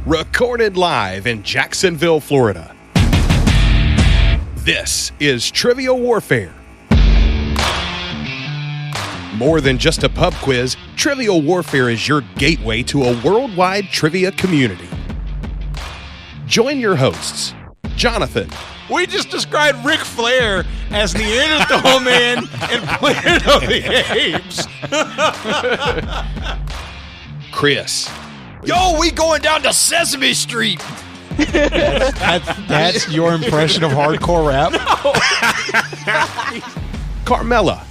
recorded live in Jacksonville, Florida. This is Trivial Warfare. More than just a pub quiz, Trivial Warfare is your gateway to a worldwide trivia community. Join your hosts, Jonathan. We just described Ric Flair as Neanderthal Man and Planet of the Apes. Chris. Yo, we going down to Sesame Street. That's your impression of hardcore rap? Carmela.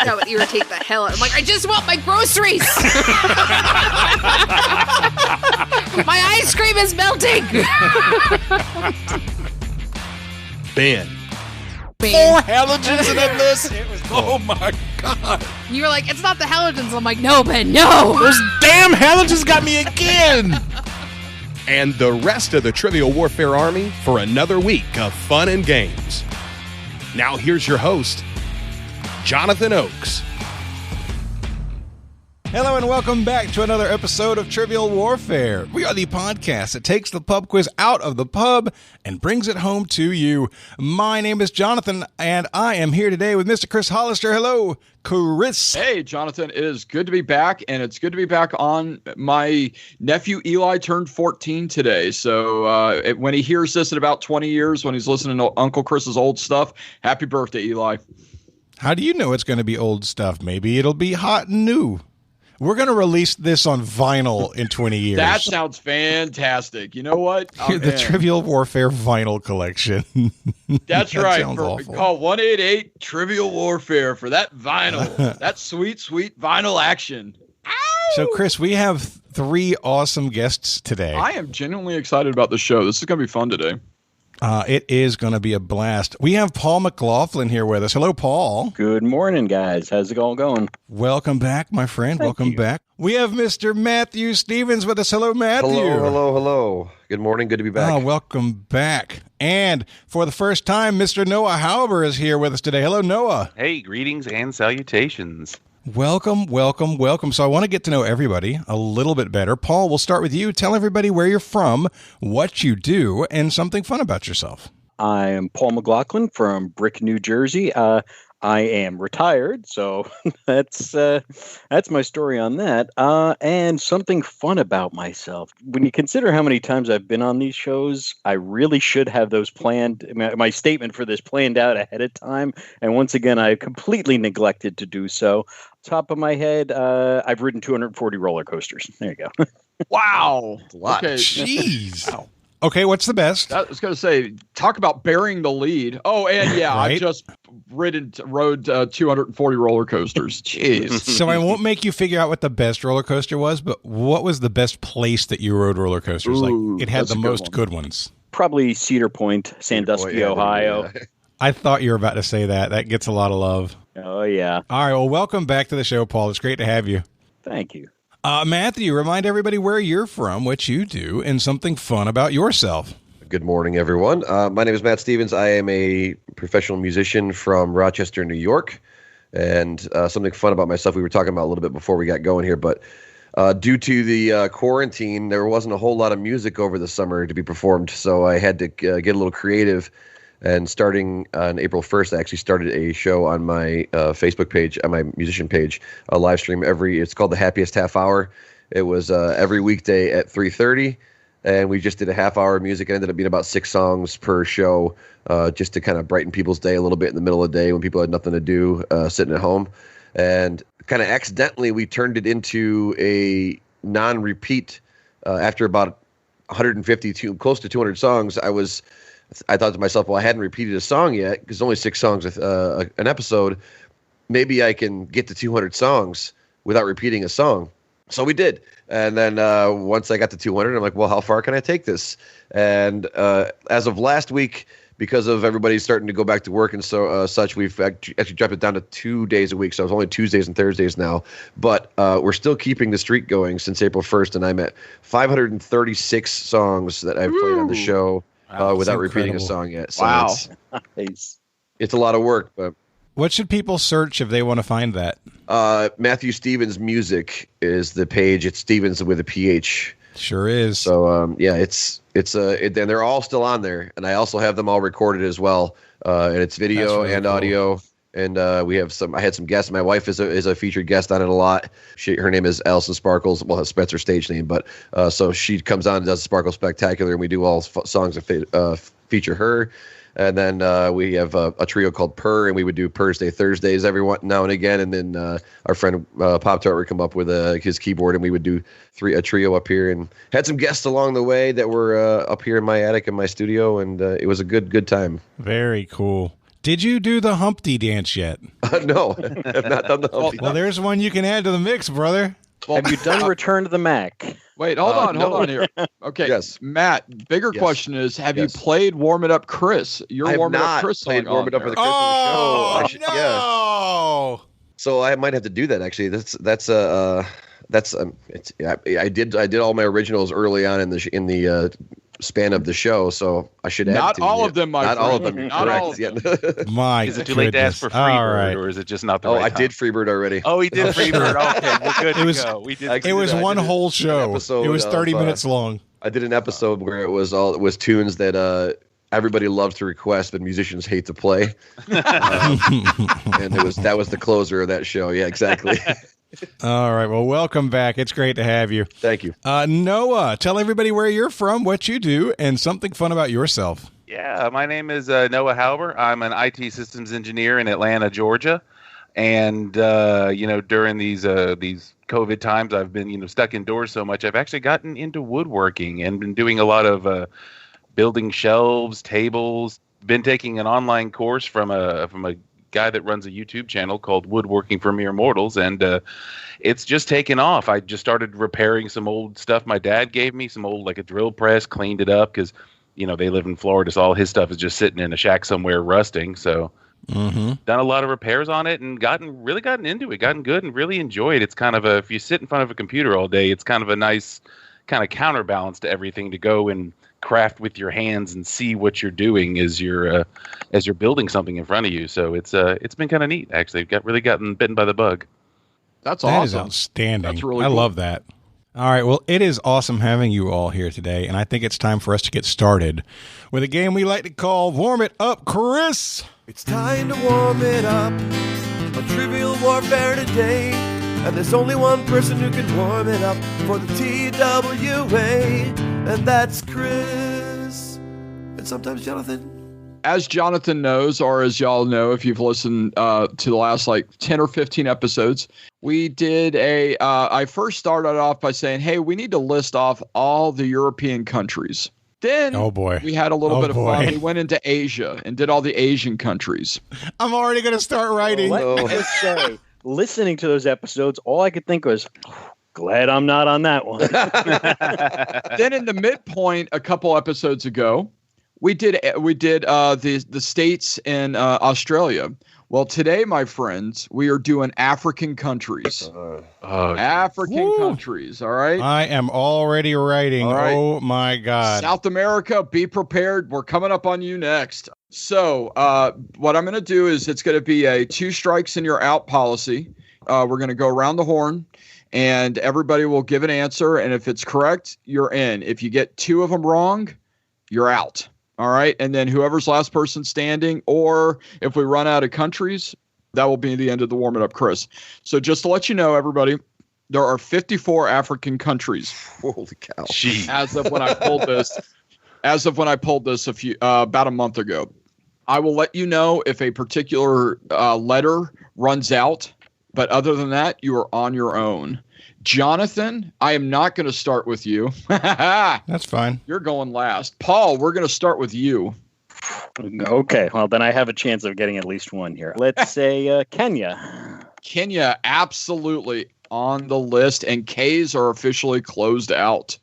That would irritate the hell out. I'm like, I just want my groceries. My ice cream is melting. Ben. 4 halogens in that list. Oh my god. You were like, it's not the halogens. I'm like, no, Ben, no. Those damn halogens got me again. And the rest of the Trivial Warfare Army for another week of fun and games. Now here's your host, Jonathan Oakes. Hello and welcome back to another episode of Trivial Warfare. We are the podcast that takes the pub quiz out of the pub and brings it home to you. My name is Jonathan, and I am here today with Mr. Chris Hollister. Hello, Chris. Hey, Jonathan. It is good to be back, and it's good to be back on. My nephew Eli turned 14 today, so when he hears this in about 20 years, when he's listening to Uncle Chris's old stuff, happy birthday, Eli. How do you know it's going to be old stuff? Maybe it'll be hot and new. We're going to release this on vinyl in 20 years. That sounds fantastic. You know what? The Trivial Warfare vinyl collection. That's that right. Awful. Call 188 Trivial Warfare for that vinyl. That sweet, sweet vinyl action. Ow! So, Chris, we have 3 awesome guests today. I am genuinely excited about the show. This is going to be fun today. It is going to be a blast. We have Paul McLaughlin here with us. Hello, Paul. Good morning, guys. How's it all going? Welcome back, my friend. Welcome back. We have Mr. Matthew Stevens with us. Hello, Matthew. Hello. Good morning. Good to be back. Welcome back. And for the first time, Mr. Noah Hauber is here with us today. Hello, Noah. Hey, greetings and salutations. Welcome. So I want to get to know everybody a little bit better. Paul, we'll start with you. Tell everybody where you're from, what you do, and something fun about yourself. I am Paul McLaughlin from Brick, New Jersey. I am retired, so that's my story on that. And something fun about myself. When you consider how many times I've been on these shows, I really should have those planned. My statement for this planned out ahead of time. And once again, I completely neglected to do so. Top of my head, I've ridden 240 roller coasters. There you go. Wow. That's a lot. Okay. Jeez. Wow. Okay, what's the best? I was going to say, talk about burying the lead. Oh, and yeah, Right? I just rode 240 roller coasters. Jeez. So I won't make you figure out what the best roller coaster was, but what was the best place that you rode roller coasters? Ooh, Like it had that's the a good most one. good ones. Probably Cedar Point, Sandusky, Ohio. Yeah. I thought you were about to say that. That gets a lot of love. Oh, yeah. All right, well, welcome back to the show, Paul. It's great to have you. Thank you. Matthew, remind everybody where you're from, what you do, and something fun about yourself. Good morning, everyone. My name is Matt Stevens. I am a professional musician from Rochester, New York. And something fun about myself we were talking about a little bit before we got going here. But due to the quarantine, there wasn't a whole lot of music over the summer to be performed. So I had to get a little creative. And starting on April 1st, I actually started a show on my Facebook page, on my musician page, a live stream it's called The Happiest Half Hour. It was every weekday at 3:30, and we just did a half hour of music. It ended up being about 6 songs per show, just to kind of brighten people's day a little bit in the middle of the day when people had nothing to do, sitting at home. And kind of accidentally, we turned it into a non-repeat. After about 150 to close to 200 songs, I thought to myself, well, I hadn't repeated a song yet because only 6 songs an episode. Maybe I can get to 200 songs without repeating a song. So we did. And then once I got to 200, I'm like, well, how far can I take this? And as of last week, because of everybody starting to go back to work and such, we've actually dropped it down to 2 days a week. So it's only Tuesdays and Thursdays now. But we're still keeping the streak going since April 1st. And I'm at 536 songs that I've played on the show. Without repeating a song yet. So Wow. It's a lot of work. But What should people search if they want to find that? Matthew Stevens Music is the page. It's Stevens with a PH. Sure is. So and they're all still on there, and I also have them all recorded as well, and it's video really and cool. audio. And we have I had some guests. My wife is a featured guest on it a lot. Her name is Allison Sparkles. Well, that's her stage name, but so she comes on and does Sparkle Spectacular, and we do all songs that feature her. And then we have a trio called Purr, and we would do Purr's Day Thursdays every now and again. And then our friend Pop Tart would come up with his keyboard, and we would do a trio up here. And had some guests along the way that were up here in my attic in my studio, and it was a good time. Very cool. Did you do the Humpty dance yet? No, I've not done the Humpty. Well, there's one you can add to the mix, brother. Well, Have you done Return to the Mac? Wait, hold on here. Okay, Yes. Matt. Bigger Yes. question is: have you Yes. played Warm It Up, Chris? You're I have warming up not Chris. played song Warm It Up on for the there. Christmas show. No! So I might have to do that actually. I did all my originals early on in the span of the show, so I should add Not to all it. of them, my Not all of friend. them. Not Correct. all of Yeah. My Is it too late to ask for goodness. All Freebird, right. or is it just not the Oh, right I time? did Freebird already. Oh, he did Freebird. Okay, we're good It was- to go. We did. I It was did one an whole show. episode It was 30 of, minutes long. I did an episode where it was tunes that everybody loves to request, but musicians hate to play. And that was the closer of that show. Yeah, exactly. All right. Well, welcome back. It's great to have you. Thank you. Noah, tell everybody where you're from, what you do, and something fun about yourself. Yeah, my name is Noah Hauber. I'm an IT systems engineer in Atlanta, Georgia. And during these COVID times, I've been stuck indoors so much. I've actually gotten into woodworking and been doing a lot of building shelves, tables. Been taking an online course from a guy that runs a YouTube channel called Woodworking for Mere Mortals, and it's just taken off. I just started repairing some old stuff my dad gave me, some old, like a drill press, cleaned it up because they live in Florida, so all his stuff is just sitting in a shack somewhere rusting. So done a lot of repairs on it and really gotten into it, gotten good and really enjoyed it. It's kind of if you sit in front of a computer all day, it's kind of a nice kind of counterbalance to everything to go and craft with your hands and see what you're doing as you're building something in front of you. So it's been kind of neat, actually. Gotten bitten by the bug. That's That is awesome. outstanding. That's really I cool. love that. All right. Well, it is awesome having you all here today, and I think it's time for us to get started with a game we like to call Warm It Up, Chris. It's time to warm it up on Trivial Warfare today. And there's only one person who can warm it up for the TWA, and that's Chris. And sometimes Jonathan. As Jonathan knows, or as y'all know, if you've listened to the last 10 or 15 episodes, we did I first started off by saying, hey, we need to list off all the European countries. Then Oh, boy. we had a little Oh, bit of boy. fun. We went into Asia and did all the Asian countries. I'm already going to start writing. Let me just say, listening to those episodes, all I could think was, glad I'm not on that one. Then in the midpoint, a couple episodes ago, we did the states in Australia. Well, today, my friends, we are doing African countries. African countries, all right? I am already writing. All right. Oh, my God. South America, be prepared. We're coming up on you next. So what I'm going to do is it's going to be a 2 strikes and you're out policy. We're going to go around the horn, and everybody will give an answer. And if it's correct, you're in. If you get 2 of them wrong, you're out. All right. And then whoever's last person standing, or if we run out of countries, that will be the end of the Warm It Up, Chris. So just to let you know, everybody, there are 54 African countries. Holy cow. Jeez. As of when I pulled this about a month ago. I will let you know if a particular letter runs out, but other than that, you are on your own. Jonathan, I am not going to start with you. That's fine. You're going last. Paul, we're going to start with you. Okay, well, then I have a chance of getting at least one here. Let's say Kenya. Kenya, absolutely on the list, and K's are officially closed out.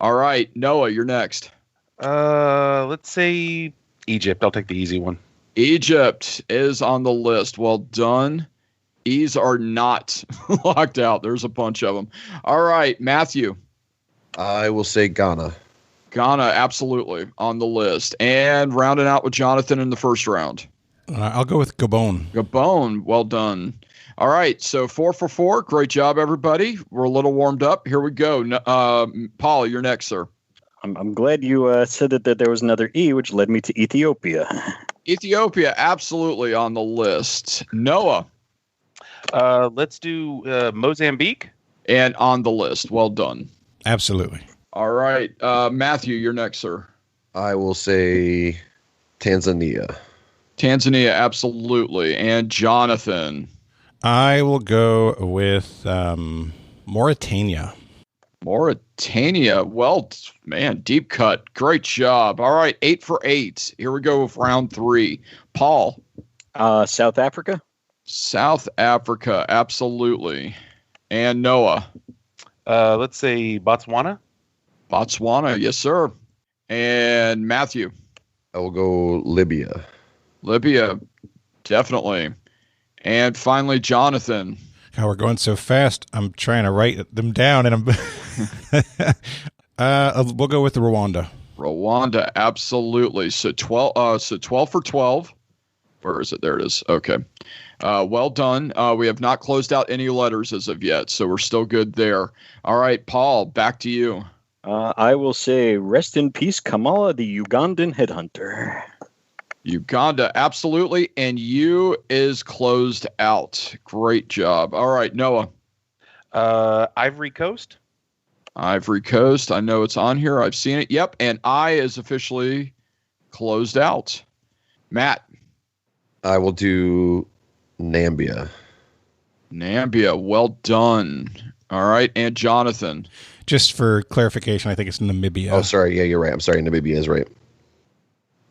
All right, Noah, you're next. Let's say Egypt. I'll take the easy one. Egypt is on the list. Well done. E's are not locked out. There's a bunch of them. All right, Matthew. I will say Ghana. Ghana, absolutely on the list. And rounding out with Jonathan in the first round. I'll go with Gabon. Gabon, well done. All right, so 4 for 4. Great job, everybody. We're a little warmed up. Here we go. Paul, you're next, sir. I'm glad you said that there was another E, which led me to Ethiopia. Ethiopia, absolutely on the list. Noah. Let's do Mozambique. And on the list. Well done. Absolutely. All right, Matthew, you're next, sir. I will say Tanzania. Tanzania, absolutely. And Jonathan. I will go with Mauritania. Mauritania. Well, man, deep cut. Great job. All right, 8 for 8. Here we go with round 3. Paul. South Africa. South Africa, absolutely. And Noah. Let's say Botswana. Botswana, yes, sir. And Matthew. I will go Libya. Libya, definitely. And finally, Jonathan. How we're going so fast. I'm trying to write them down, and we'll go with Rwanda. Rwanda, absolutely. So 12 for 12. Where is it? There it is. Okay. Well done. We have not closed out any letters as of yet, so we're still good there. All right, Paul, back to you. I will say rest in peace, Kamala, the Ugandan headhunter. Uganda, absolutely. And you is closed out. Great job. All right, Noah. Ivory Coast. Ivory Coast. I know it's on here. I've seen it. Yep. And I is officially closed out. Matt. I will do Nambia. Nambia. Well done. All right. And Jonathan. Just for clarification, I think it's Namibia. Oh, sorry. Yeah, you're right. I'm sorry. Namibia is right.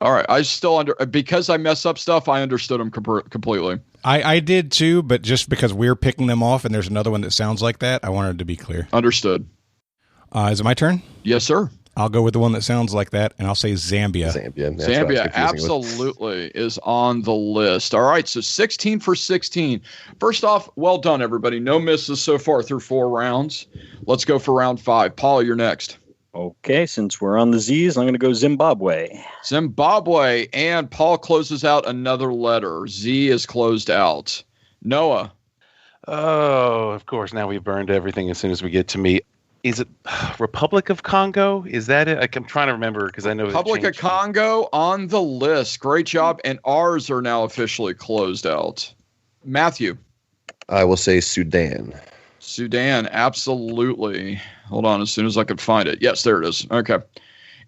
All right. I still because I mess up stuff, I understood them completely. I did too, but just because we're picking them off and there's another one that sounds like that, I wanted to be clear. Understood. Is it my turn? Yes, sir. I'll go with the one that sounds like that, and I'll say Zambia. Zambia absolutely is on the list. All right, so 16 for 16. First off, well done, everybody. No misses so far through 4 rounds. Let's go for round 5. Paul, you're next. Okay, since we're on the Z's, I'm going to go Zimbabwe. Zimbabwe, and Paul closes out another letter. Z is closed out. Noah. Oh, of course. Now we've burned everything as soon as we get to me. Is it Republic of Congo? Is that it? I'm trying to remember because I know Republic of Congo on the list. Great job. And ours are now officially closed out. Matthew. I will say Sudan. Sudan, absolutely. Hold on, as soon as I could find it. Yes, there it is. Okay.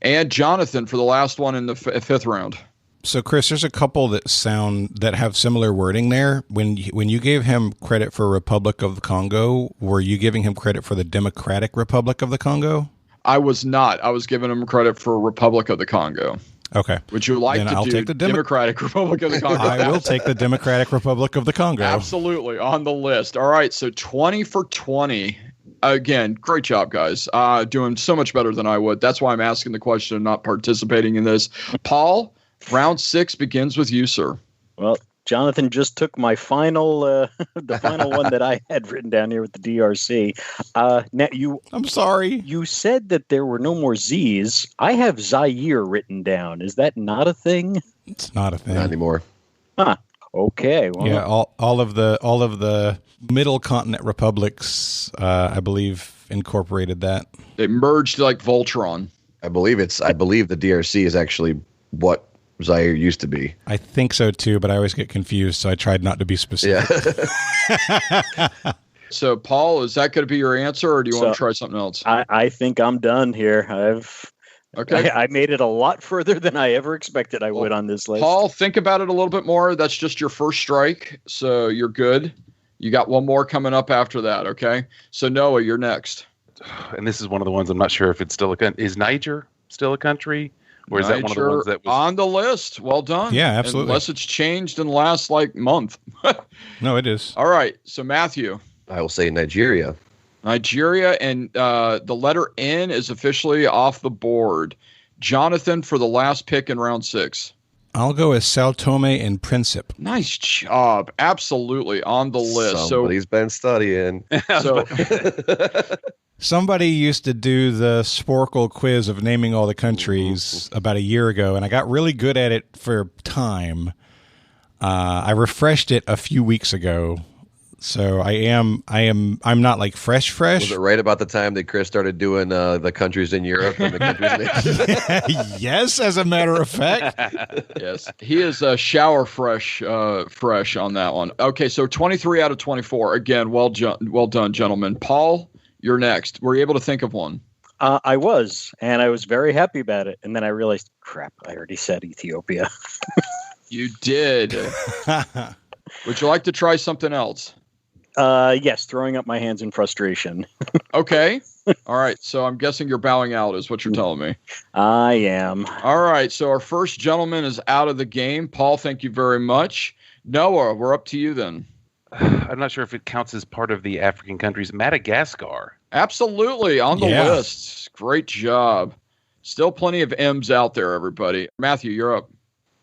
And Jonathan for the last one in the 5th round. So, Chris, there's a couple that have similar wording there. When you gave him credit for Republic of the Congo, were you giving him credit for the Democratic Republic of the Congo? I was not. I was giving him credit for Republic of the Congo. Okay. Would you like to take the Democratic Republic of the Congo? I will take the Democratic Republic of the Congo. Absolutely, on the list. All right, so 20 for 20. Again, great job, guys. Doing so much better than I would. That's why I'm asking the question and not participating in this. Paul? Round 6 begins with you, sir. Well, Jonathan just took my final, the final one that I had written down here with the DRC. Now I'm sorry. You said that there were no more Z's. I have Zaire written down. Is that not a thing? It's not a thing. Not anymore. Huh. Okay. Well, yeah. All of the middle continent republics, I believe, incorporated that. They merged like Voltron. I believe the DRC is actually what Zaire used to be. I think so too, but I always get confused, so I tried not to be specific. Yeah. So, Paul, is that going to be your answer, or do you want to try something else? I think I'm done here. I made it a lot further than I ever expected I would on this list. Paul, think about it a little bit more. That's just your first strike, so you're good. You got one more coming up after that, okay? So, Noah, you're next. And this is one of the ones I'm not sure if it's still a country. Is Niger still a country? Or is that one of the ones that was on the list? Well done. Yeah, absolutely. Unless it's changed in the last month. No, it is. All right. So Matthew. I will say Nigeria. Nigeria, and the letter N is officially off the board. Jonathan for the last pick in round 6. I'll go with Sao Tome and Principe. Nice job. Absolutely on the list. Somebody's been studying. So somebody used to do the Sporkle quiz of naming all the countries about a year ago, and I got really good at it for time. I refreshed it a few weeks ago, So I'm not like fresh. Was it right about the time that Chris started doing the countries in Europe and the countries in Yes, as a matter of fact. Yes, he is shower fresh on that one. Okay, so 23 out of 24. Again, well done, gentlemen. Paul, you're next. Were you able to think of one? I was, and I was very happy about it. And then I realized, crap, I already said Ethiopia. You did. Would you like to try something else? Yes, throwing up my hands in frustration. Okay. All right. So I'm guessing you're bowing out is what you're telling me. I am. All right. So our first gentleman is out of the game. Paul, thank you very much. Noah, we're up to you then. I'm not sure if it counts as part of the African countries. Madagascar. Absolutely. On the list. Great job. Still plenty of M's out there, everybody. Matthew, you're up.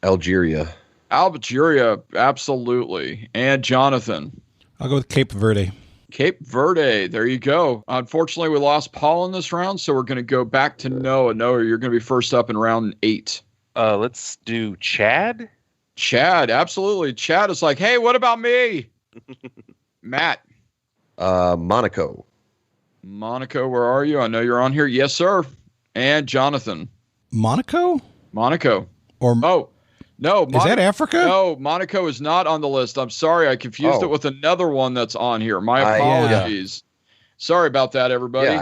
Algeria. Algeria. Absolutely. And Jonathan. I'll go with Cape Verde. Cape Verde. There you go. Unfortunately, we lost Paul in this round, so we're going to go back to Noah. Noah, you're going to be first up in round 8. Let's do Chad. Chad. Absolutely. Chad is like, hey, what about me? Matt. Monaco. Monaco, where are you? I know you're on here. Yes, sir. And Jonathan. Monaco? Or no. Is that Africa? No, Monaco is not on the list. I'm sorry. I confused it with another one that's on here. My apologies. Sorry about that, everybody. Yeah,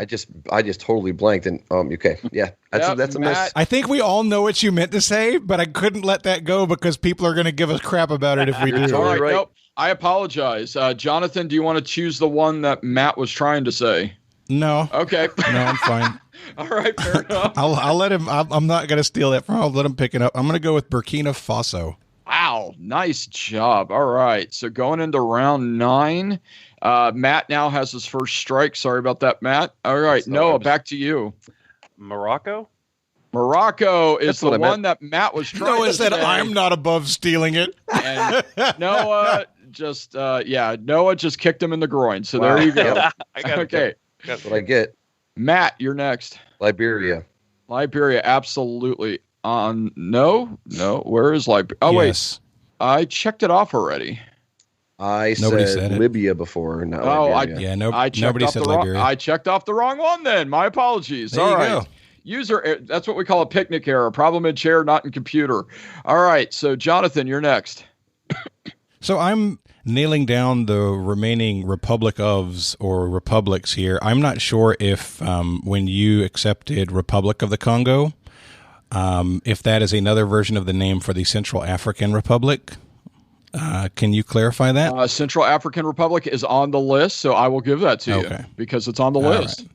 I just totally blanked. And okay, yeah, that's a mess. I think we all know what you meant to say, but I couldn't let that go because people are going to give us crap about it if we do. All right, nope. I apologize. Jonathan, do you want to choose the one that Matt was trying to say? No. Okay. No, I'm fine. All right, fair enough. I'll let him. I'm not going to steal that from him. I'll let him pick it up. I'm going to go with Burkina Faso. Wow, nice job. All right, so going into round 9, Matt now has his first strike. Sorry about that, Matt. All right, Noah, back to you. Morocco? Morocco is the one that Matt was trying to say. Noah said, I'm not above stealing it. And Noah Noah just kicked him in the groin. So there you go. Okay. That's what I get. Matt, you're next. Liberia, absolutely. No. Where is Liberia? Oh, yes. Wait. I checked it off already. Nobody said Libya before. Nobody said Liberia. I checked off the wrong one then. My apologies. There you go. User, that's what we call a picnic error. Problem in chair, not in computer. All right. So, Jonathan, you're next. So I'm nailing down the remaining republics here. I'm not sure if when you accepted Republic of the Congo, if that is another version of the name for the Central African Republic. Can you clarify that? Central African Republic is on the list, so I will give that to you because it's on the list.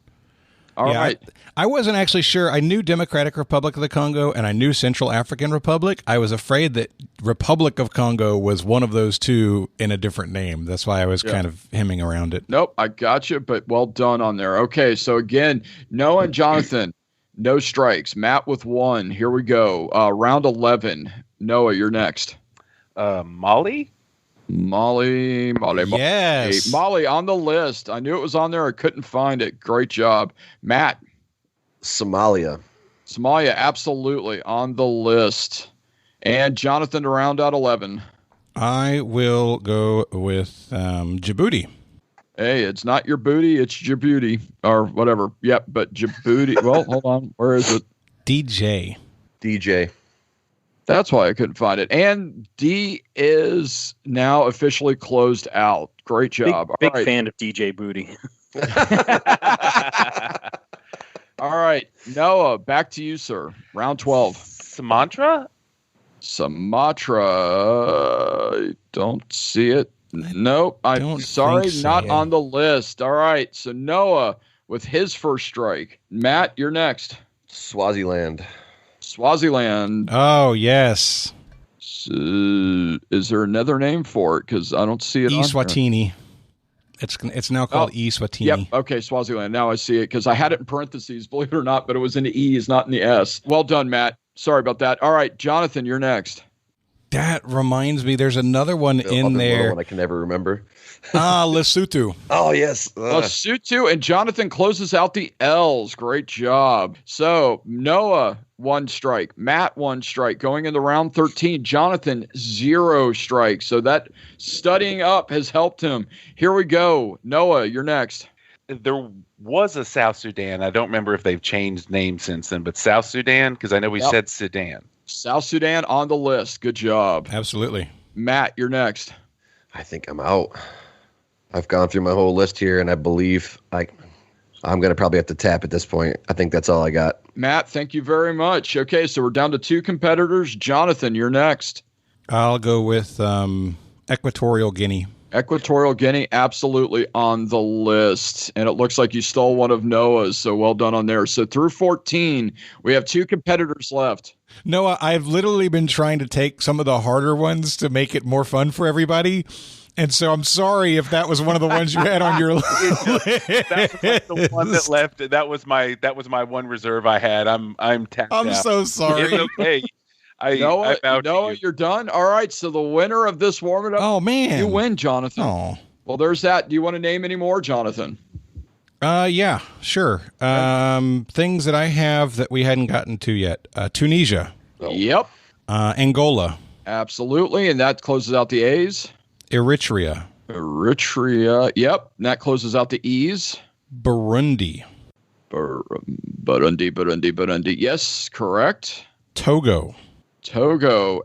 All right. I wasn't actually sure. I knew Democratic Republic of the Congo and I knew Central African Republic. I was afraid that Republic of Congo was one of those two in a different name. That's why I was kind of hemming around it. Nope, I got you, but well done on there. Okay, so again, Noah and Jonathan, no strikes. Matt with 1. Here we go. Round 11. Noah, you're next. Mali? Yes. Mali on the list. I knew it was on there. I couldn't find it. Great job. Matt. Somalia, absolutely on the list. And Jonathan to round out 11. I will go with Djibouti. Hey, it's not your booty, it's Djibouti or whatever. Yep, but Djibouti. Well, hold on. Where is it? DJ. That's why I couldn't find it. And D is now officially closed out. Great job. Big fan of DJ Booty. All right, Noah, back to you, sir. Round 12. Sumatra? I don't see it. Nope. I'm sorry, not on the list. All right, so Noah with his first strike. Matt, you're next. Swaziland. Oh, yes. Is there another name for it? Because I don't see it on Eswatini. It's now called Eswatini. Yep. Okay, Swaziland. Now I see it because I had it in parentheses, believe it or not, but it was in the E's, not in the S. Well done, Matt. Sorry about that. All right, Jonathan, you're next. That reminds me, there's another one in there. One I can never remember. Lesotho. Oh, yes. Lesotho, and Jonathan closes out the L's. Great job. So Noah, 1 strike. Matt, 1 strike. Going into round 13, Jonathan, 0 strikes. So that studying up has helped him. Here we go. Noah, you're next. There was a South Sudan. I don't remember if they've changed names since then, but South Sudan, because I know we said Sudan. South Sudan on the list. Good job. Absolutely. Matt, you're next. I think I'm out. I've gone through my whole list here, and I believe I'm going to probably have to tap at this point. I think that's all I got. Matt, thank you very much. Okay, so we're down to 2 competitors. Jonathan, you're next. I'll go with Equatorial Guinea. Equatorial Guinea, absolutely on the list. And it looks like you stole one of Noah's, so well done on there. So through 14, we have 2 competitors left. Noah, I've literally been trying to take some of the harder ones to make it more fun for everybody. And so I'm sorry if that was one of the ones you had on your list. That was like the one that left. That was my one reserve I had. I'm tapped out. I'm so sorry. It's okay. Noah, you're done? All right, so the winner of this warm-it up. Oh, man. You win, Jonathan. Oh. Well, there's that. Do you want to name any more, Jonathan? Yeah, sure. Things that I have that we hadn't gotten to yet. Tunisia. Yep. Angola. Absolutely, and that closes out the A's. Eritrea. Yep. And that closes out the E's. Burundi. Burundi. Yes, correct. Togo.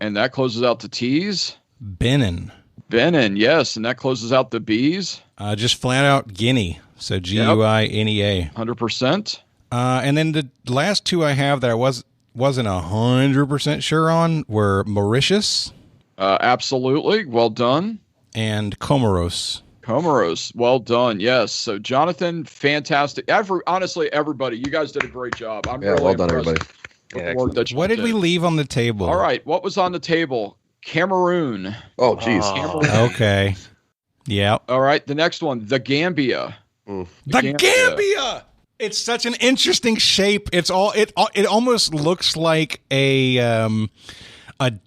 And that closes out the T's. Benin, yes, and that closes out the B's. Just flat out Guinea. So Guinea. 100%. And then the last 2 I have that I wasn't 100% sure on were Mauritius. Absolutely. Well done. And Comoros. Well done. Yes. So Jonathan, fantastic. Honestly, everybody, you guys did a great job. I'm really well done, impressed. everybody. What did we leave on the table? All right. What was on the table? Cameroon. Oh, geez. Okay. Yeah. All right. The next one, the Gambia. The Gambia. It's such an interesting shape. It almost looks like a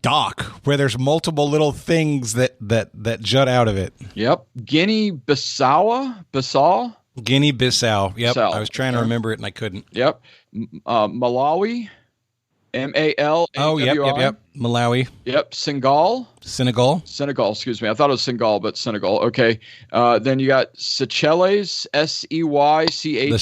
dock where there's multiple little things that jut out of it. Yep. Guinea-Bissau. Guinea-Bissau. Yep. Bissau. I was trying to remember it and I couldn't. Yep. Malawi. Malawi. Oh, yep. Malawi. Yep. Senegal. Excuse me. I thought it was Senegal, but Senegal. Okay. Then you got Seychelles. Seychelles. The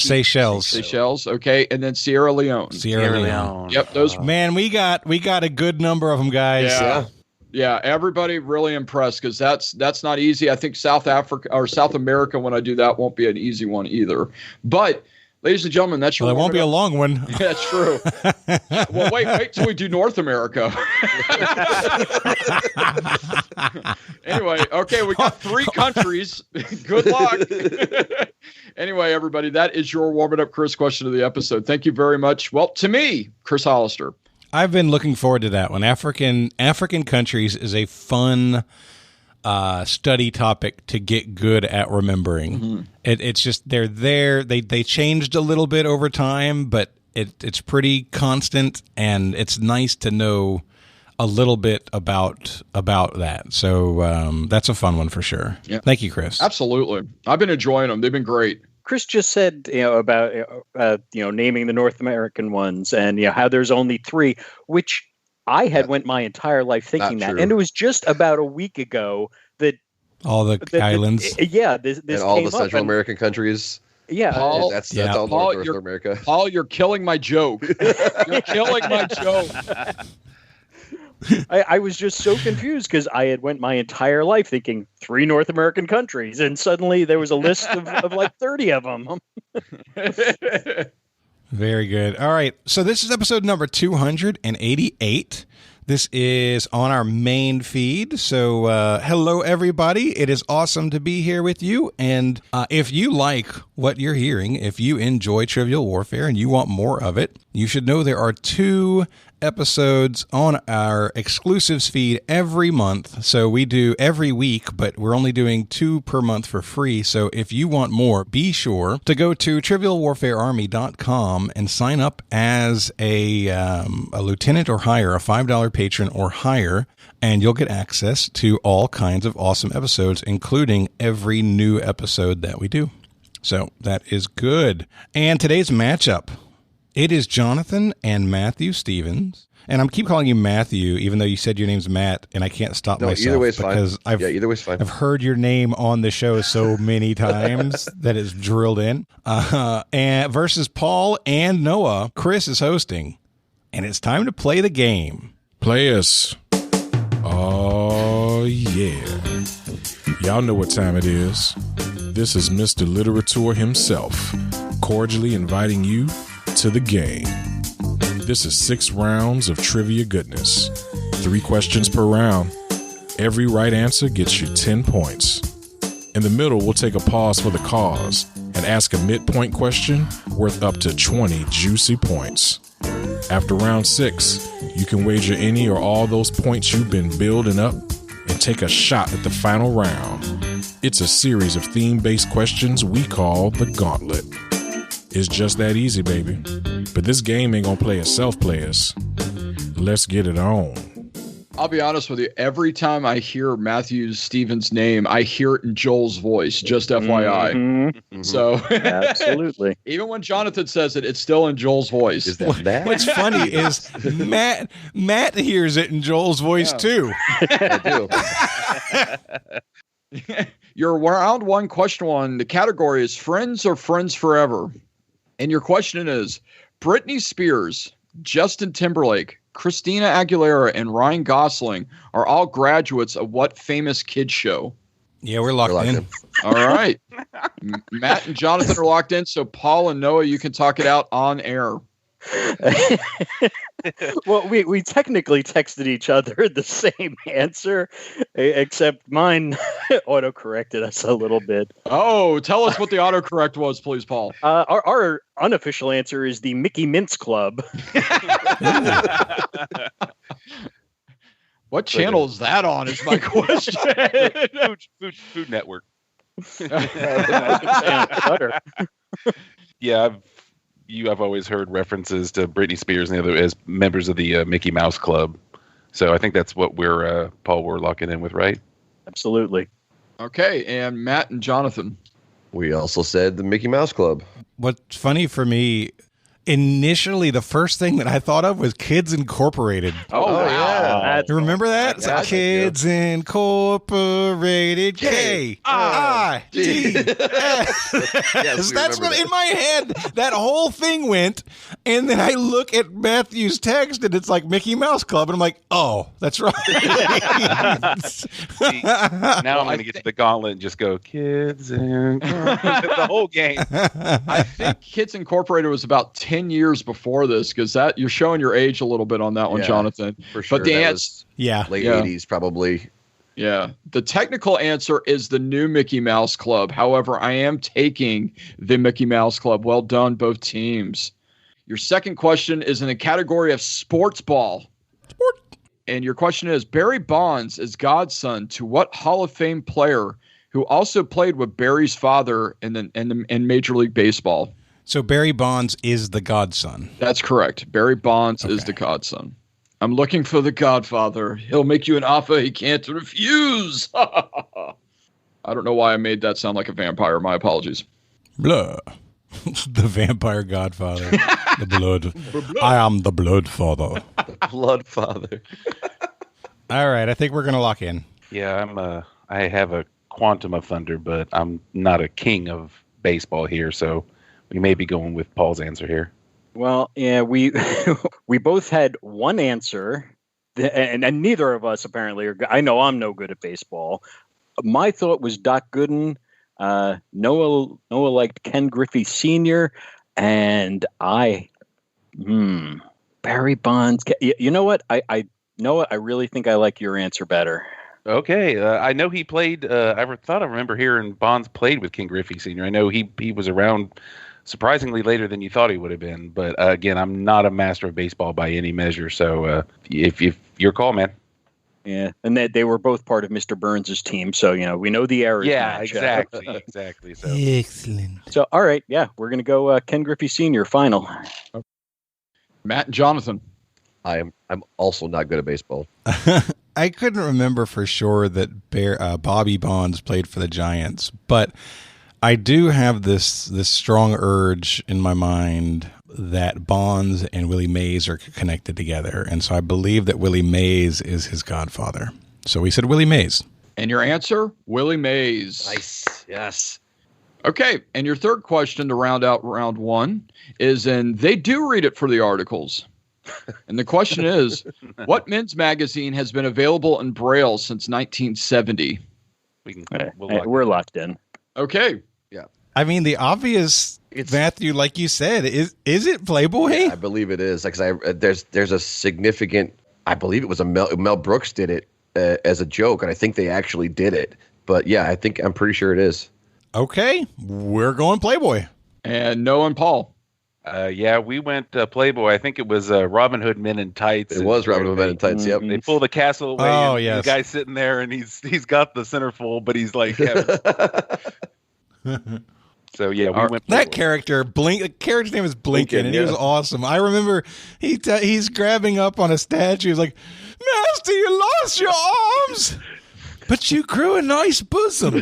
Seychelles. Okay. And then Sierra Leone. Yep. Those. Man, we got a good number of them, guys. Yeah. Everybody really impressed because that's not easy. I think South Africa or South America, when I do that, won't be an easy one either. But ladies and gentlemen, that's your. Well, it won't be a long one. Yeah, that's true. Well, wait till we do North America. Anyway, okay, we got 3 countries. Good luck. Anyway, everybody, that is your Warm It Up Chris question of the episode. Thank you very much. Well, to me, Chris Hollister. I've been looking forward to that one. African countries is a fun study topic to get good at remembering. Mm-hmm. It's just they're there. They changed a little bit over time, but it's pretty constant, and it's nice to know a little bit about that. So that's a fun one for sure. Yeah. Thank you, Chris. Absolutely. I've been enjoying them. They've been great. Chris just said, about naming the North American ones and how there's only 3, which I had went my entire life thinking that, and it was just about a week ago that all the islands, this and all the Central American countries. Yeah, Paul, that's all North America. Paul, you're killing my joke. You're killing my joke. I was just so confused because I had went my entire life thinking 3 North American countries, and suddenly there was a list of like 30 of them. Very good. All right. So this is episode number 288. This is on our main feed. So hello, everybody. It is awesome to be here with you. And if you like what you're hearing, if you enjoy Trivial Warfare and you want more of it, you should know there are 2 episodes on our exclusives feed every month. So we do every week, but we're only doing 2 per month for free. So if you want more, be sure to go to trivialwarfarearmy.com and sign up as a lieutenant or higher, a $5 patron or higher, and you'll get access to all kinds of awesome episodes, including every new episode that we do. So that is good. And today's matchup, it is Jonathan and Matthew Stevens. And I'm keep calling you Matthew, even though you said your name's Matt, and I can't stop myself. Either way is because fine. Either way is fine. I've heard your name on the show so many times that it's drilled in. And versus Paul and Noah, Chris is hosting. And it's time to play the game. Play us. Oh, yeah. Y'all know what time it is. This is Mr. Literature himself, cordially inviting you to the game. This is 6 rounds of trivia goodness. 3 questions per round. Every right answer gets you 10 points. In the middle, we'll take a pause for the cause and ask a midpoint question worth up to 20 juicy points. After round 6, you can wager any or all those points you've been building up and take a shot at the final round. It's a series of theme-based questions we call the Gauntlet. It's just that easy, baby. But this game ain't gonna play itself, players. Let's get it on. I'll be honest with you. Every time I hear Matthew Stevens' name, I hear it in Joel's voice, just FYI. Mm-hmm. So Absolutely. Even when Jonathan says it, it's still in Joel's voice. Is that? What's funny is Matt hears it in Joel's voice too. I do. Your round 1, question 1, the category is Friends or Friends Forever. And your question is, Britney Spears, Justin Timberlake, Christina Aguilera, and Ryan Gosling are all graduates of what famous kids show? Yeah, we're locked in. All right. Matt and Jonathan are locked in, so Paul and Noah, you can talk it out on air. Well, we technically texted each other the same answer, except mine auto-corrected us a little bit. Oh, tell us what the autocorrect was, please, Paul. Our unofficial answer is the Mickey Mints Club. What channel is that on, is my question. Food Network. Butter. Yeah, I've always heard references to Britney Spears and the other as members of the Mickey Mouse Club. So I think that's what we're locking in with, right? Absolutely. Okay, and Matt and Jonathan. We also said the Mickey Mouse Club. What's funny for me, initially the first thing that I thought of was Kids Incorporated. Oh, wow. You remember that? Yeah, Kids Incorporated, K-I-D-S. That's what in my head, that whole thing went. And then I look at Matthew's text and it's like Mickey Mouse Club. And I'm like, oh, that's right. See, now I'm going to get to the gauntlet and just go, Kids Incorporated, the whole game. I think Kids Incorporated was about 10 years before this, because that you're showing your age a little bit on that one, Yeah, Jonathan. For sure. But the That answer, was late Yeah. 80s, probably. yeah, the technical answer is the new Mickey Mouse Club. However, I am taking the Mickey Mouse Club. Well done, both teams. Your second question is in the category of sports ball. And your question is, Barry Bonds is godson to what Hall of Fame player who also played with Barry's father in Major League Baseball? So Barry Bonds is the godson. That's correct. Barry Bonds is the godson. I'm looking for the Godfather. He'll make you an offer he can't refuse. I don't know why I made that sound like a vampire. My apologies. Blah. The vampire godfather. The blood. I am the blood father. Blood Father. All right, I think we're going to lock in. Yeah, I have a quantum of thunder, but I'm not a king of baseball here, so we may be going with Paul's answer here. Well, yeah, we both had one answer, and neither of us apparently are. I know I'm no good at baseball. My thought was Doc Gooden. Noah liked Ken Griffey Sr. and Barry Bonds. You know what? I really think I like your answer better. Okay, I know he played. I remember hearing Bonds played with King Griffey Sr. I know he was around surprisingly later than you thought he would have been. But again, I'm not a master of baseball by any measure. So if your call, man. Yeah, and they were both part of Mr. Burns' team, so we know the errors. Yeah, match. exactly. So Excellent. So all right, yeah, we're gonna go Ken Griffey Sr. final. Matt and Jonathan. I'm also not good at baseball. I couldn't remember for sure that Bobby Bonds played for the Giants, but I do have this strong urge in my mind that Bonds and Willie Mays are connected together, and so I believe that Willie Mays is his godfather. So we said Willie Mays. And your answer, Willie Mays. Nice. Yes. Okay, and your third question to round out round one is, and they do read it for the articles. And the question is, what men's magazine has been available in Braille since 1970? We're locked in. Okay. Yeah. I mean, the obvious, Matthew, like you said, is it Playboy? Yeah, I believe it is. There's a significant. I believe it was Mel Brooks did it as a joke, and I think they actually did it. But yeah, I'm pretty sure it is. Okay, we're going Playboy. And Noah and Paul. Yeah, we went Playboy. I think it was Robin Hood Men in Tights. It was Robin Hood Men in Tights. Yep. They pull the castle away. Oh, and yes. The guy's sitting there, and he's got the centerfold, but he's like, So yeah, we went. That character, the character's name is Blinken, and he was awesome. I remember he's grabbing up on a statue. He's like, "Master, you lost your arms, but you grew a nice bosom."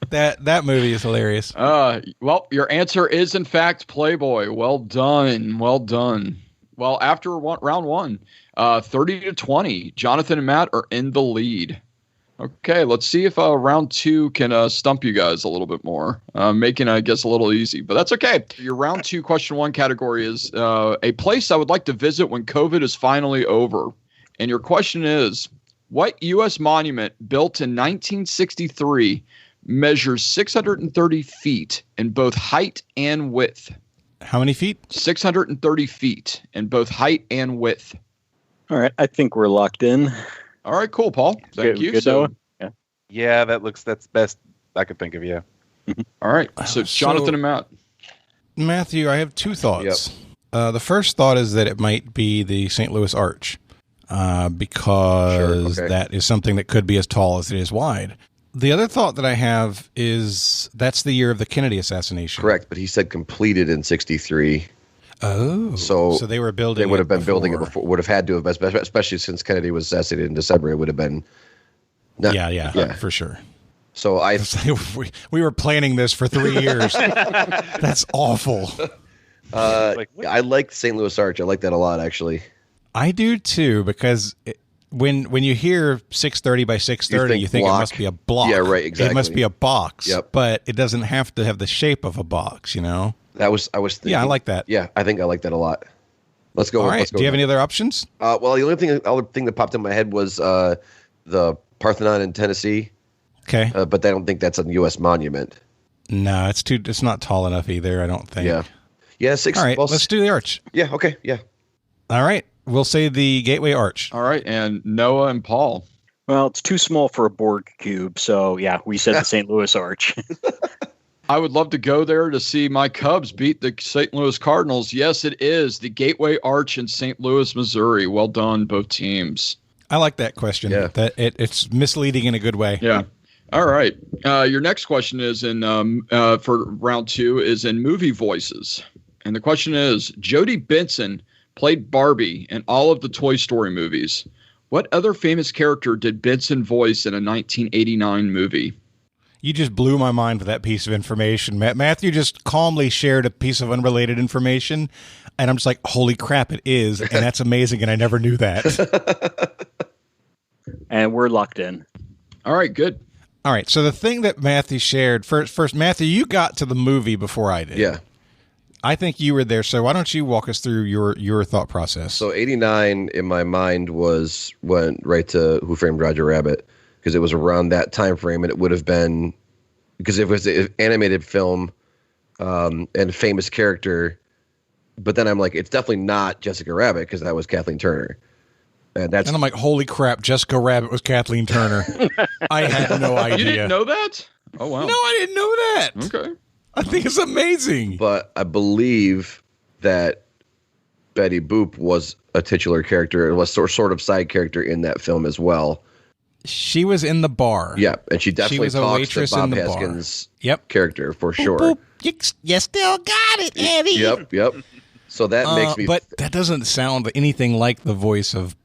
That movie is hilarious. Well, your answer is in fact Playboy. Well done. Well, after round one, 30-20, Jonathan and Matt are in the lead. Okay, let's see if round two can stump you guys a little bit more, making I guess a little easy, but that's okay. Your round two question one category is a place I would like to visit when COVID is finally over. And your question is, what U.S. monument built in 1963 measures 630 feet in both height and width? How many feet? 630 feet in both height and width. All right, I think we're locked in. All right, cool, Paul. Thank you. So, yeah, that's best I could think of. Yeah. All right. So Jonathan and Matt. Matthew, I have two thoughts. Yep. The first thought is that it might be the St. Louis Arch, because that is something that could be as tall as it is wide. The other thought that I have is that's the year of the Kennedy assassination. Correct, but he said completed in 63. Oh, so they were building. They would have been building it before. Would have had to have, especially since Kennedy was assassinated in December. It would have been. Yeah, for sure. So we were planning this for 3 years. That's awful. I like St. Louis Arch. I like that a lot, actually. I do too, because when you hear 630 by 630, you think it must be a block. Yeah, right. Exactly. It must be a box. Yep. But it doesn't have to have the shape of a box. I was thinking. Yeah, I like that. Yeah, I think I like that a lot. Let's go. All right. Let's go. Do you have any other options? Well, the other thing that popped in my head was the Parthenon in Tennessee. Okay. But I don't think that's a U.S. monument. No, it's not tall enough either, I don't think. Yeah. 6. All right, let's do the arch. Yeah. Okay. Yeah. All right. We'll say the Gateway Arch. All right. And Noah and Paul. Well, it's too small for a Borg cube. So, yeah, we said the St. Louis Arch. I would love to go there to see my Cubs beat the St. Louis Cardinals. Yes, it is the Gateway Arch in St. Louis, Missouri. Well done, both teams. I like that question. Yeah. That it's misleading in a good way. Yeah. All right. Your next question is for round two is in movie voices. And the question is, Jodie Benson played Barbie in all of the Toy Story movies. What other famous character did Benson voice in a 1989 movie? You just blew my mind with that piece of information. Matthew just calmly shared a piece of unrelated information, and I'm just like, holy crap, it is, and that's amazing, and I never knew that. And we're locked in. All right, good. All right, so the thing that Matthew shared, first, Matthew, you got to the movie before I did. Yeah. I think you were there, so why don't you walk us through your thought process? So 89 in my mind went right to Who Framed Roger Rabbit, because it was around that time frame, and it would have been, because it was an animated film and famous character, but then I'm like, it's definitely not Jessica Rabbit, because that was Kathleen Turner. And I'm like, holy crap, Jessica Rabbit was Kathleen Turner. I had no idea. You didn't know that? Oh, wow. No, I didn't know that. Okay. I think it's amazing. But I believe that Betty Boop was a titular character. It was sort of side character in that film as well. She was in the bar. Yeah, and she definitely was a talks to waitress Bob in the bar. Haskins' Yep. character for sure. Boop, boop. You still got it, Eddie. Yep. So that makes me... But that doesn't sound anything like the voice of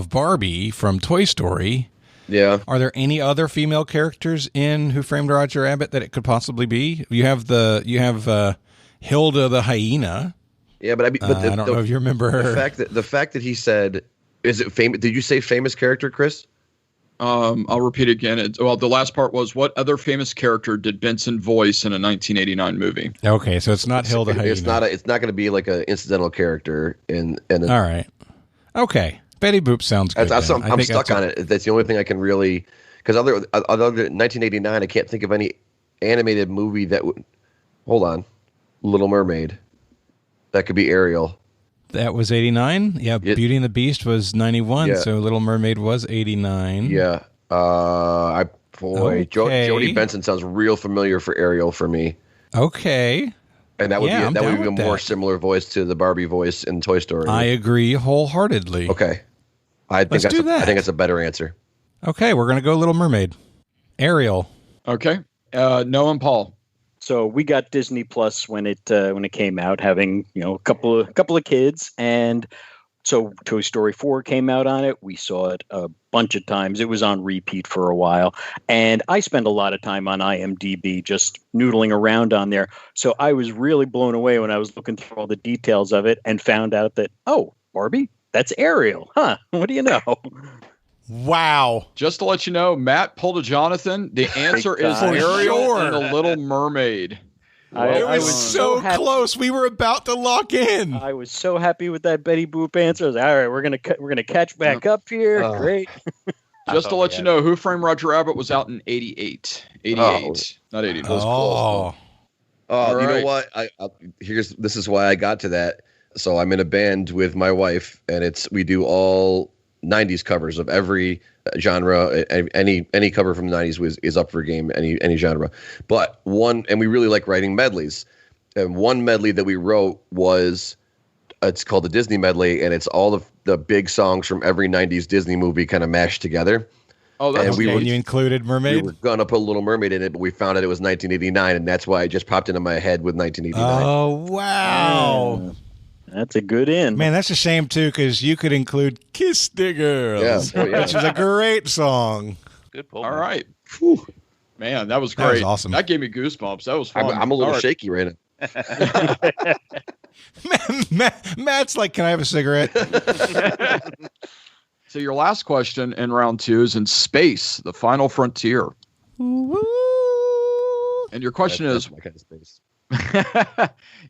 Barbie from Toy Story. Yeah. Are there any other female characters in Who Framed Roger Rabbit that it could possibly be? You have Hilda the hyena. Yeah, but I don't know if you remember her. The fact that he said, "Is it famous?" Did you say famous character, Chris? I'll repeat again. The last part was, what other famous character did Benson voice in a 1989 movie? Okay, so it's not Hilda hyena. It's not going to be like an incidental character in. All right. Okay. Betty Boop sounds good. I'm stuck on it. That's the only thing I can really, because other than 1989, I can't think of any animated movie that would. Hold on, Little Mermaid. That could be Ariel. That was 89. Yeah, Beauty and the Beast was 91. Yeah. So Little Mermaid was 89. Yeah. Jodie Benson sounds real familiar for Ariel for me. Okay. And that would be a more similar voice to the Barbie voice in Toy Story. I agree wholeheartedly. Okay. I think that's a better answer. Okay, we're going to go Little Mermaid. Ariel. Okay. Noah and Paul. So we got Disney Plus when it came out, having a couple of kids, and so Toy Story 4 came out on it. We saw it a bunch of times. It was on repeat for a while, and I spend a lot of time on IMDb just noodling around on there. So I was really blown away when I was looking through all the details of it and found out that Barbie, that's Ariel, huh? What do you know? Wow. Just to let you know, Matt pulled a Jonathan. The answer is Ariel and the Little Mermaid. It was so close. We were about to lock in. I was so happy with that Betty Boop answer. I was like, all right, we're gonna catch back up here. Great. Just to let you know, Who Framed Roger Rabbit was out in 88. 88, not 80. Oh, right. You know what? This is why I got to that. So I'm in a band with my wife, and we do all 90s covers of every genre. Any cover from the 90s is up for a game, any genre. But and we really like writing medleys. And one medley that we wrote it's called the Disney medley, and it's all of the big songs from every 90s Disney movie kind of mashed together. Oh, that's and you included Mermaid? We were going to put Little Mermaid in it, but we found out it was 1989, and that's why it just popped into my head with 1989. Oh, wow. That's a good end. Man, that's a shame, too, because you could include Kiss the Girls, which is a great song. Good pull. All right. Whew. Man, that was great. That was awesome. That gave me goosebumps. That was fun. I'm a little shaky right now. Matt's like, can I have a cigarette? So your last question in round 2 is in space, the final frontier. Woo-hoo. And your question is... my kind of space.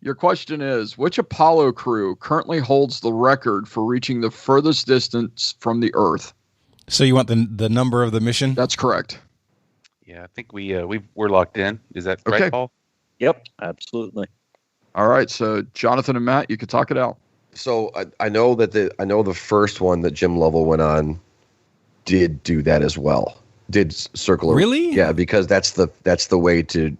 Your question is, which Apollo crew currently holds the record for reaching the furthest distance from the Earth? So you want the number of the mission? That's correct. Yeah, I think we're locked in. Is that right, Paul? Yep, absolutely. All right, so Jonathan and Matt, you can talk it out. So I know the first one that Jim Lovell went on did do that as well. Did circle around. Really? Yeah, because that's the way to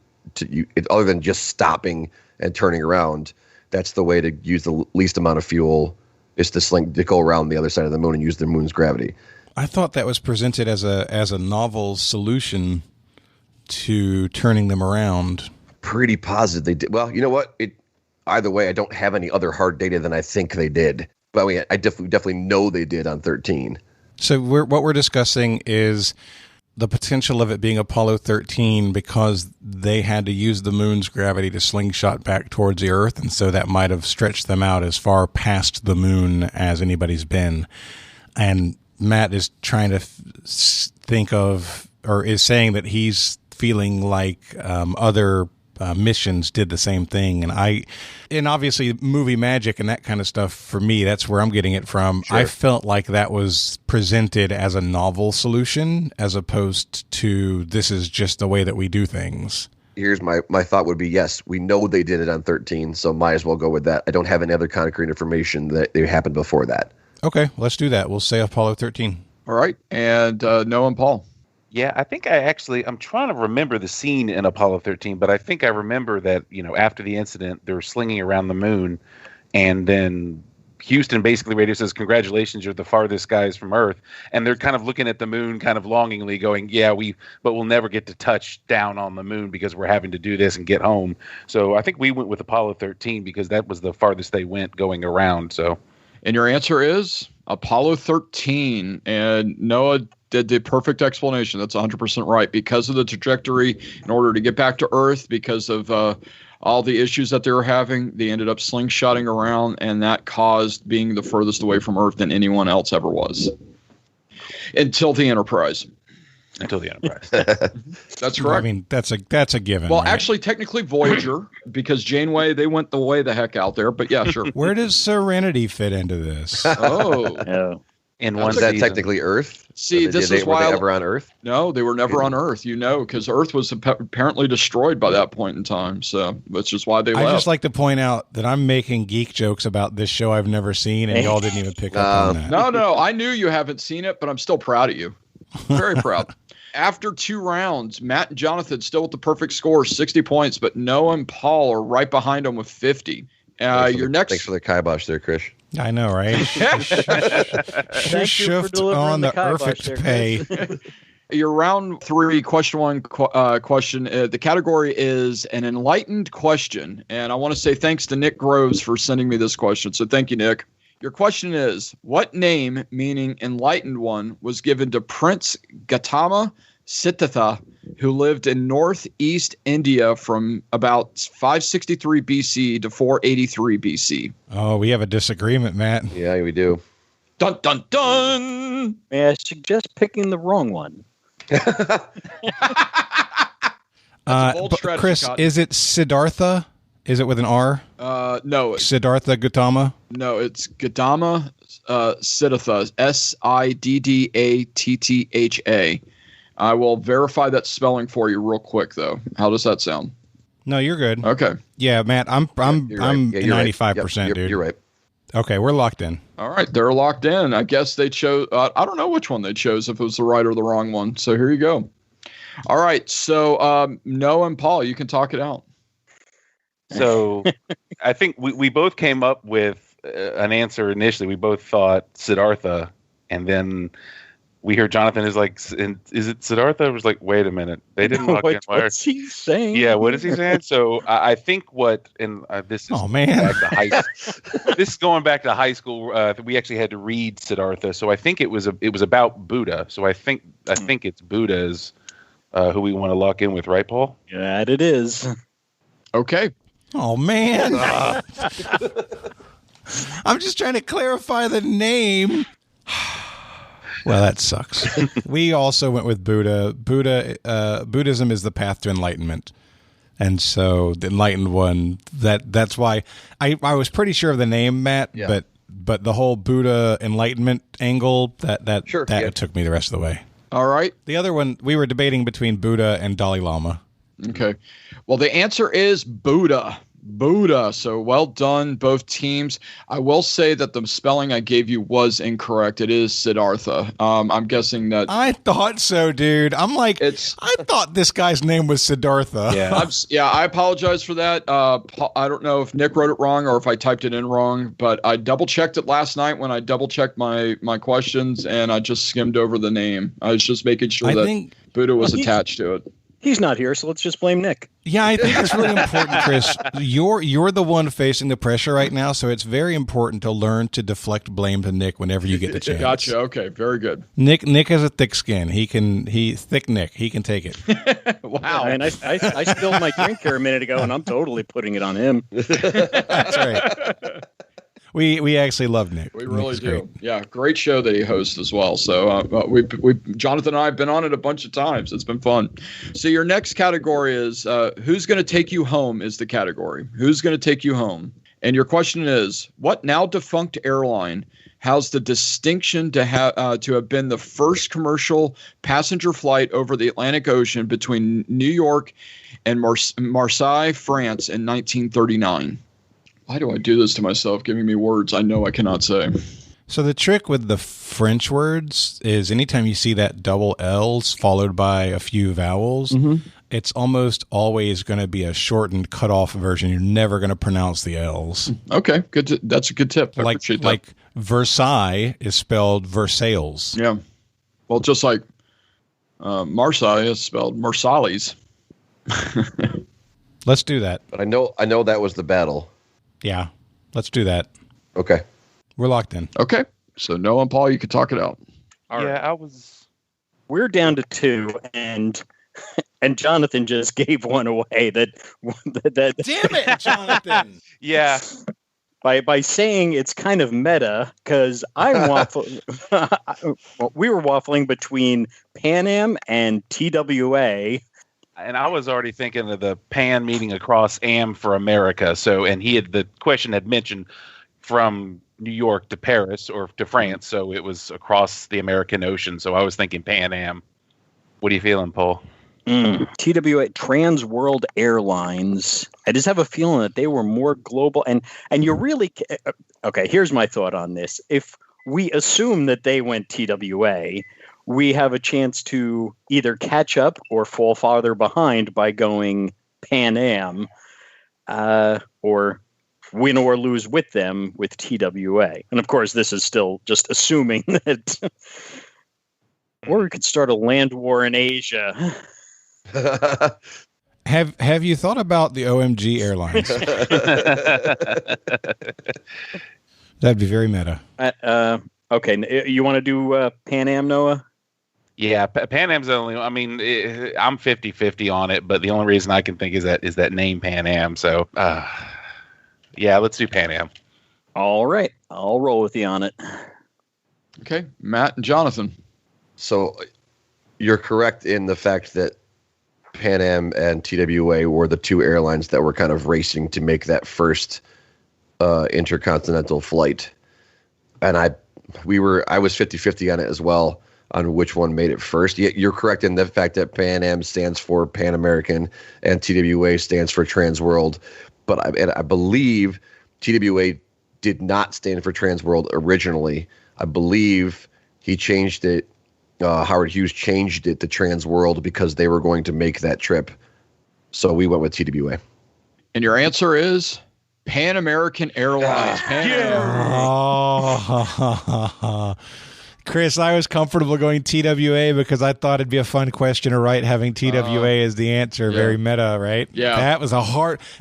other than just stopping and turning around, that's the way to use the least amount of fuel is to go around the other side of the moon and use the moon's gravity. I thought that was presented as a novel solution to turning them around. Pretty positive they did. Well, you know what? Either way, I don't have any other hard data than I think they did. But I definitely know they did on 13. So what we're discussing is the potential of it being Apollo 13 because they had to use the moon's gravity to slingshot back towards the Earth, and so that might have stretched them out as far past the moon as anybody's been. And Matt is trying to think of, or is saying that he's feeling like other missions did the same thing. And obviously movie magic and that kind of stuff, for me, that's where I'm getting it from. Sure. I felt like that was presented as a novel solution as opposed to this is just the way that we do things. Here's my thought would be, yes, we know they did it on 13, so might as well go with that. I don't have any other concrete information that it happened before that. Okay, let's do that. We'll say Apollo 13. All right, and Noah and Paul. Yeah, I think I'm trying to remember the scene in Apollo 13, but I think I remember that, after the incident, they're slinging around the moon, and then Houston basically radio says, "Congratulations, you're the farthest guys from Earth." And they're kind of looking at the moon kind of longingly going, "Yeah, but we'll never get to touch down on the moon because we're having to do this and get home." So I think we went with Apollo 13 because that was the farthest they went going around. So, And your answer is Apollo 13. And Noah did the perfect explanation. That's 100% right. Because of the trajectory, in order to get back to Earth, because of all the issues that they were having, they ended up slingshotting around, and that caused being the furthest away from Earth than anyone else ever was. Until the Enterprise. That's correct. I mean, that's a given. Well, right? actually, technically Voyager, because Janeway, they went the heck out there. But yeah, sure. Where does Serenity fit into this? Oh. In Was that technically Earth? See, this is why were they ever on Earth? No, they were never on Earth, because Earth was apparently destroyed by that point in time. So that's just why they left. I just like to point out that I'm making geek jokes about this show I've never seen, and y'all didn't even pick up on that. No, I knew you haven't seen it, but I'm still proud of you. Very proud. After 2 rounds, Matt and Jonathan still with the perfect score, 60 points, but Noah and Paul are right behind them with 50. Thanks for the kibosh there, Chris. I know, right? Shift on the perfect pay. Your round 3, question 1 question. The category is an enlightened question. And I want to say thanks to Nick Groves for sending me this question. So thank you, Nick. Your question is, what name, meaning enlightened one, was given to Prince Gautama Siddhartha, who lived in northeast India from about 563 BC to 483 BC? Oh, we have a disagreement, Matt. Yeah, we do. Dun, dun, dun! May I suggest picking the wrong one? Chris, is it Siddhartha? Is it with an R? No. Siddhartha Gautama? No, it's Gautama Siddhartha, Siddhatha. I will verify that spelling for you real quick, though. How does that sound? No, you're good. Okay. Yeah, Matt, I'm 95%, Yep, dude. you're right. Okay, we're locked in. All right, they're locked in. I guess they chose. I don't know which one they chose, if it was the right or the wrong one. So here you go. All right, so Noah and Paul, you can talk it out. So I think we both came up with an answer initially. We both thought Siddhartha, and then we hear Jonathan is like, "Is it Siddhartha?" I was like, "Wait a minute, they didn't lock in." What's he saying? Yeah, what is he saying? So I think this is this is going back to high school. We actually had to read Siddhartha, so I think it was about Buddha. So I think it's Buddha's who we want to lock in with, right, Paul? Yeah, it is. Okay. Oh, man. I'm just trying to clarify the name. Well, that sucks. We also went with Buddha. Buddhism is the path to enlightenment. And so the enlightened one, that's why I was pretty sure of the name, Matt, but the whole Buddha enlightenment angle, that took me the rest of the way. All right. The other one, we were debating between Buddha and Dalai Lama. Okay. Well, the answer is Buddha. So well done, both teams. I will say that the spelling I gave you was incorrect. It is Siddhartha. I'm guessing that. I thought so, dude. I'm like, I thought this guy's name was Siddhartha. Yeah. I apologize for that. I don't know if Nick wrote it wrong or if I typed it in wrong, but I double checked it last night when I double checked my questions, and I just skimmed over the name. I was just making sure that Buddha was attached to it. He's not here, so let's just blame Nick. Yeah, I think it's really important, Chris. You're the one facing the pressure right now, so it's very important to learn to deflect blame to Nick whenever you get the chance. Gotcha. Okay, very good. Nick has a thick skin. Thick Nick. He can take it. Wow. And I spilled my drink here a minute ago, and I'm totally putting it on him. That's right. We actually love Nick. We really Nick's do. great. Yeah, great show that he hosts as well. So Jonathan and I have been on it a bunch of times. It's been fun. So your next category is who's going to take you home is the category. Who's going to take you home? And your question is, what now defunct airline has the distinction to have been the first commercial passenger flight over the Atlantic Ocean between New York and Marseille, France in 1939? Why do I do this to myself, giving me words I know I cannot say? So the trick with the French words is anytime you see that double L's followed by a few vowels, it's almost always going to be a shortened, cut-off version. You're never going to pronounce the L's. Okay, good. That's a good tip. I appreciate that. Like Versailles is spelled Versailles. Yeah. Well, just like Marseille is spelled Marsalis. Let's do that. But I know that was the battle. Yeah, let's do that. Okay. We're locked in. Okay. So Noah and Paul, you can talk it out. All right. I was. We're down to 2, and Jonathan just gave one away. That Damn it, Jonathan! Yeah. By saying it's kind of meta, because I'm waffling. We were waffling between Pan Am and TWA. And I was already thinking of the Pan meeting across Am for America. So, and the question had mentioned from New York to Paris or to France. So it was across the American Ocean. So I was thinking Pan Am. What are you feeling, Paul? TWA, Trans World Airlines. I just have a feeling that they were more global. And you really, okay, here's my thought on this. If we assume that they went TWA, we have a chance to either catch up or fall farther behind by going Pan Am, or win or lose with them with TWA. And of course, this is still just assuming that, or we could start a land war in Asia. Have you thought about the OMG Airlines? That'd be very meta. Okay, you want to do Pan Am, Noah? Yeah, Pan Am's the only. I mean, I'm 50-50 on it, but the only reason I can think is that name Pan Am. So, yeah, let's do Pan Am. All right, I'll roll with you on it. Okay, Matt and Jonathan. So you're correct in the fact that Pan Am and TWA were the 2 airlines that were kind of racing to make that first intercontinental flight. And I was 50-50 on it as well, on which one made it first. You're correct in the fact that Pan Am stands for Pan American and TWA stands for Trans World. But I believe TWA did not stand for Trans World originally. I believe he changed it. Howard Hughes changed it to Trans World because they were going to make that trip. So we went with TWA. And your answer is Pan American Airlines. Pan Oh, Chris, I was comfortable going TWA because I thought it'd be a fun question to write having TWA as the answer. Yeah. Very meta, right? Yeah.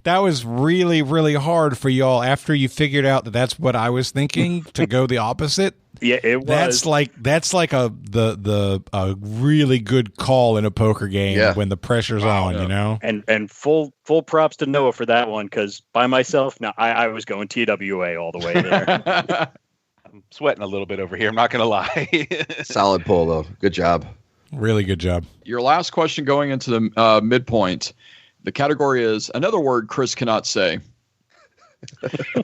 That was really, really hard for y'all after you figured out that that's what I was thinking to go the opposite. Yeah, it was. That's like a really good call in a poker game when the pressure's on, you know? And full props to Noah for that one, because by myself, now I was going TWA all the way there. I'm sweating a little bit over here. I'm not going to lie. Solid pull, though. Good job. Really good job. Your last question going into the midpoint. The category is another word Chris cannot say.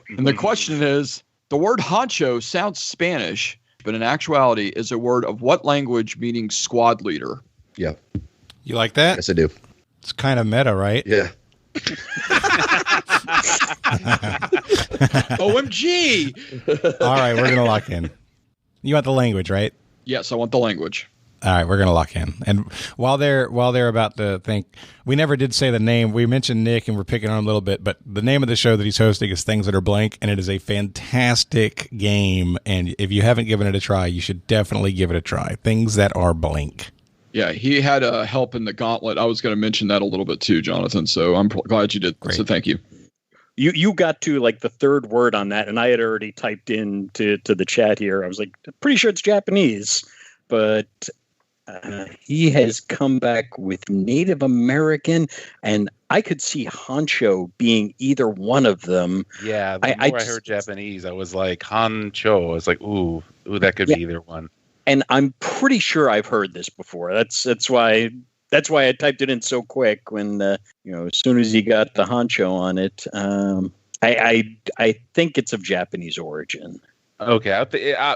And the question is, the word honcho sounds Spanish, but in actuality is a word of what language meaning squad leader? Yeah. You like that? Yes, I do. It's kind of meta, right? Yeah. OMG! All right, we're going to lock in. You want the language, right? Yes, I want the language. All right, we're going to lock in. And while they're about to think, we never did say the name. We mentioned Nick, and we're picking on him a little bit, but the name of the show that he's hosting is Things That Are Blank, and it is a fantastic game. And if you haven't given it a try, you should definitely give it a try. Things That Are Blank. Yeah, he had help in the gauntlet. I was going to mention that a little bit too, Jonathan. So I'm glad you did. Great. So thank you. You got to like the third word on that, and I had already typed in to the chat here. I was like, pretty sure it's Japanese, but he has come back with Native American, and I could see honcho being either one of them. Yeah, the more I heard Japanese, I was like, honcho. I was like, ooh, that could be either one. And I'm pretty sure I've heard this before. That's why I typed it in so quick when as soon as he got the honcho on it. I think it's of Japanese origin. Okay,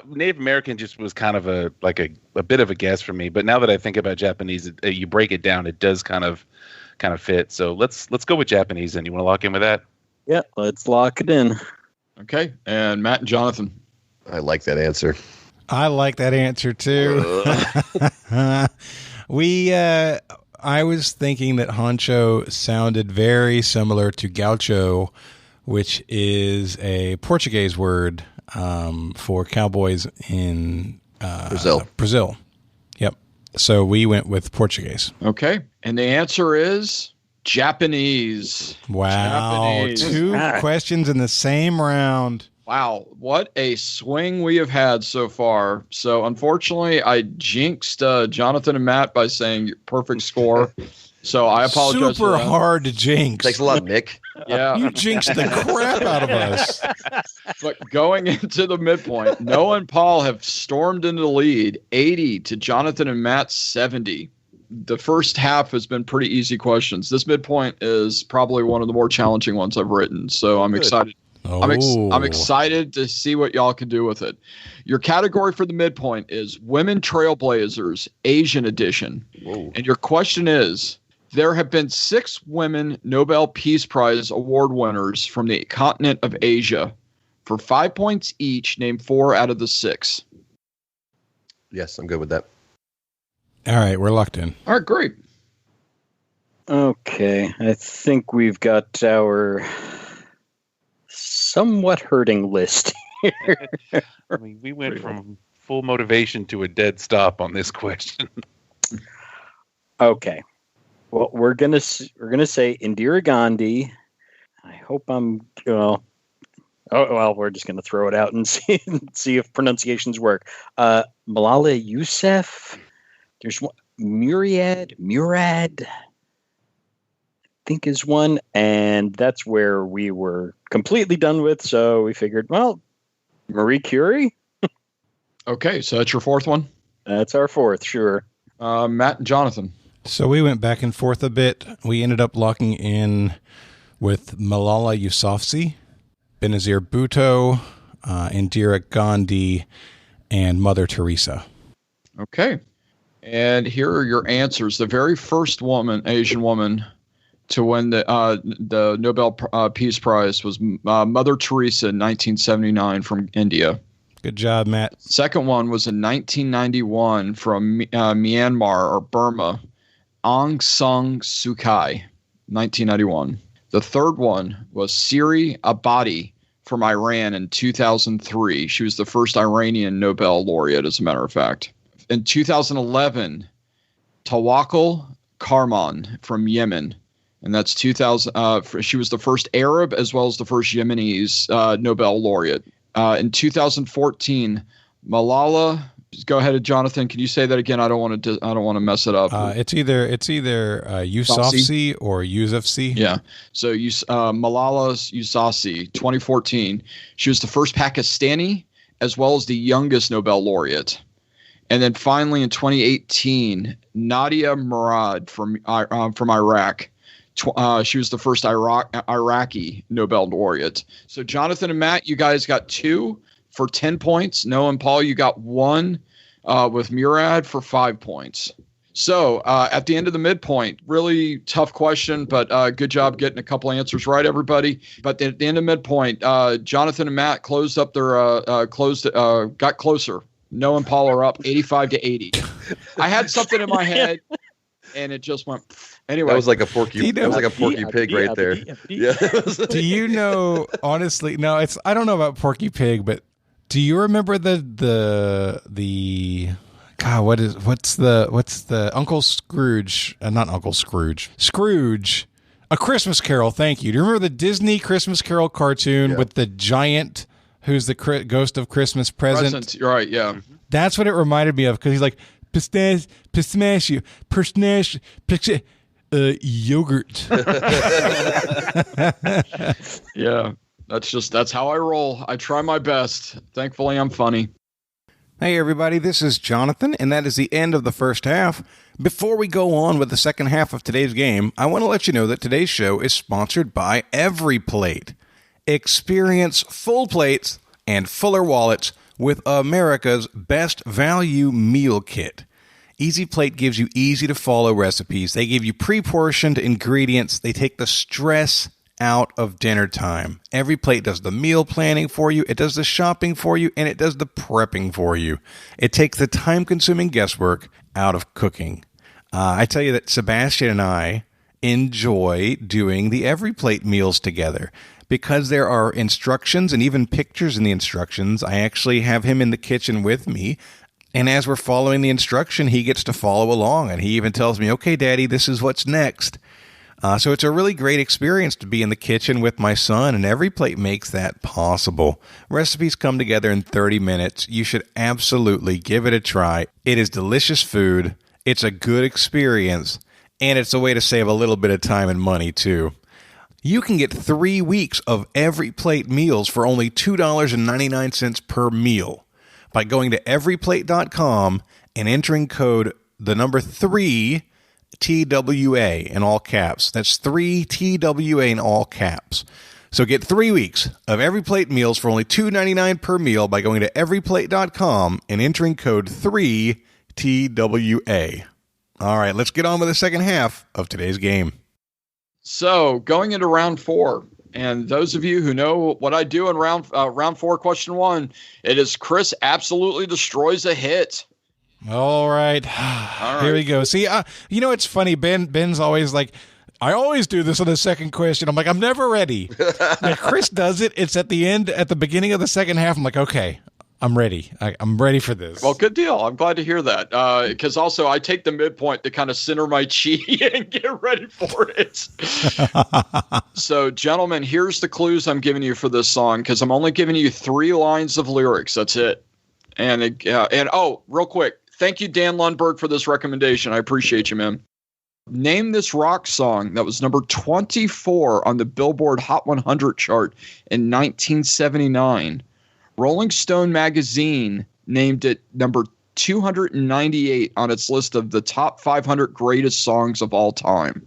Native American just was kind of a bit of a guess for me, but now that I think about Japanese, you break it down, it does kind of fit. So let's go with Japanese. And you want to lock in with that? Yeah, let's lock it in. Okay, and Matt and Jonathan. I like that answer. I like that answer too. I was thinking that honcho sounded very similar to gaucho, which is a Portuguese word for cowboys in Brazil. Yep. So we went with Portuguese. Okay. And the answer is Japanese. Wow. Japanese. Two questions in the same round. Wow, what a swing we have had so far. So unfortunately, I jinxed Jonathan and Matt by saying perfect score. So I apologize. Super hard to jinx. Thanks a lot, Nick. Yeah. You jinxed the crap out of us. But going into the midpoint, Noah and Paul have stormed into the lead, 80 to Jonathan and Matt's 70. The first half has been pretty easy questions. This midpoint is probably one of the more challenging ones I've written. So I'm excited. I'm excited to see what y'all can do with it. Your category for the midpoint is Women Trailblazers, Asian Edition. Whoa. And your question is, there have been 6 women Nobel Peace Prize award winners from the continent of Asia. For 5 points each, name 4 out of the 6. Yes, I'm good with that. All right, we're locked in. All right, great. Okay, I think we've got our somewhat hurting list here. I mean, we went from full motivation to a dead stop on this question. Okay. Well, we're gonna say Indira Gandhi. I hope I'm we're just gonna throw it out and see if pronunciations work. Malala Yousaf. There's one, Murad. I think is one, and that's where we were completely done with. So we figured, well, Marie Curie. Okay, so that's your fourth one? That's our fourth, sure. Matt and Jonathan. So we went back and forth a bit. We ended up locking in with Malala Yousafzai, Benazir Bhutto, Indira Gandhi, and Mother Teresa. Okay. And here are your answers. The very first Asian woman to win the Nobel Peace Prize was Mother Teresa in 1979 from India. Good job, Matt. Second one was in 1991 from Myanmar or Burma, Aung San Suu Kyi, 1991. The third one was Siri Abadi from Iran in 2003. She was the first Iranian Nobel laureate, as a matter of fact. In 2011, Tawakkol Karman from Yemen. And that's 2000. She was the first Arab as well as the first Yemenis Nobel laureate. In 2014, Malala. Go ahead, Jonathan. Can you say that again? I don't want to mess it up. It's either Yousafzai or Yousafzai. Yeah. So Malala Yousafzai, 2014. She was the first Pakistani as well as the youngest Nobel laureate. And then finally in 2018, Nadia Murad from Iraq. She was the first Iraqi Nobel laureate. So Jonathan and Matt, you guys got 2 for 10 points. Noah and Paul, you got 1 with Murad for 5 points. So at the end of the midpoint, really tough question, but good job getting a couple answers right, everybody. But at the end of midpoint, Jonathan and Matt closed up their got closer. Noah and Paul are up 85 to 80. I had something in my head, and it just went. Anyway, that was like a porky. That was like a porky pig right there. Yeah. Do you know? Honestly, no. I don't know about Porky Pig, but do you remember the God? What's the Uncle Scrooge? Not Uncle Scrooge. Scrooge. A Christmas Carol. Thank you. Do you remember the Disney Christmas Carol cartoon with the giant who's the ghost of Christmas present? You're right. Yeah. That's what it reminded me of, because he's like pistachio, yogurt. Yeah, that's how I roll. I try my best. Thankfully, I'm funny. Hey everybody, this is Jonathan, and that is the end of the first half. Before we go on with the second half of today's game, I want to let you know that today's show is sponsored by Every Plate. Experience full plates and fuller wallets with America's best value meal kit. Easy Plate gives you easy to follow recipes. They give you pre-portioned ingredients. They take the stress out of dinner time. Every Plate does the meal planning for you, it does the shopping for you, and it does the prepping for you. It takes the time-consuming guesswork out of cooking. I tell you that Sebastian and I enjoy doing the Every Plate meals together. Because there are instructions and even pictures in the instructions, I actually have him in the kitchen with me. And as we're following the instruction, he gets to follow along. And he even tells me, okay, Daddy, this is what's next. So it's a really great experience to be in the kitchen with my son, and Every Plate makes that possible. Recipes come together in 30 minutes. You should absolutely give it a try. It is delicious food. It's a good experience. And it's a way to save a little bit of time and money, too. You can get 3 weeks of Every Plate meals for only $2.99 per meal by going to everyplate.com and entering code the number 3 TWA in all caps. That's 3 TWA in all caps. So get 3 weeks of Every Plate meals for only $2.99 per meal by going to everyplate.com and entering code 3 TWA. All right, let's get on with the second half of today's game. So going into round 4, and those of you who know what I do in round 4, question 1, it is Chris absolutely destroys a hit. All right. Here we go. See, it's funny. Ben's always like, I always do this on the second question. I'm like, I'm never ready. Now, Chris does it. It's at the beginning of the second half. I'm like, okay, I'm ready. I'm ready for this. Well, good deal. I'm glad to hear that. Because also I take the midpoint to kind of center my chi and get ready for it. So, gentlemen, here's the clues I'm giving you for this song, because I'm only giving you 3 lines of lyrics. That's it. And real quick, thank you, Dan Lundberg, for this recommendation. I appreciate you, man. Name this rock song that was number 24 on the Billboard Hot 100 chart in 1979. Rolling Stone magazine named it number 298 on its list of the top 500 greatest songs of all time.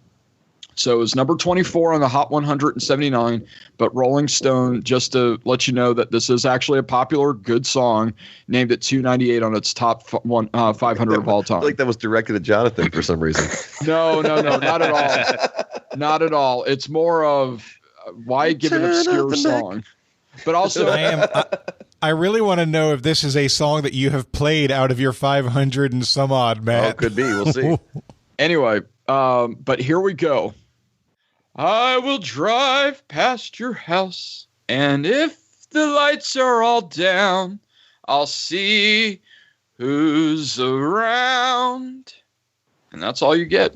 So it was number 24 on the Hot 179, but Rolling Stone, just to let you know that this is actually a popular, good song, named it 298 on its top 500 of all time. I feel like that was directed at Jonathan for some reason. No, not at all. Not at all. It's more of why give an obscure song? But also, I really want to know if this is a song that you have played out of your 500 and some odd, Matt. Oh, could be. We'll see. Anyway, but here we go. I will drive past your house, and if the lights are all down, I'll see who's around. And that's all you get.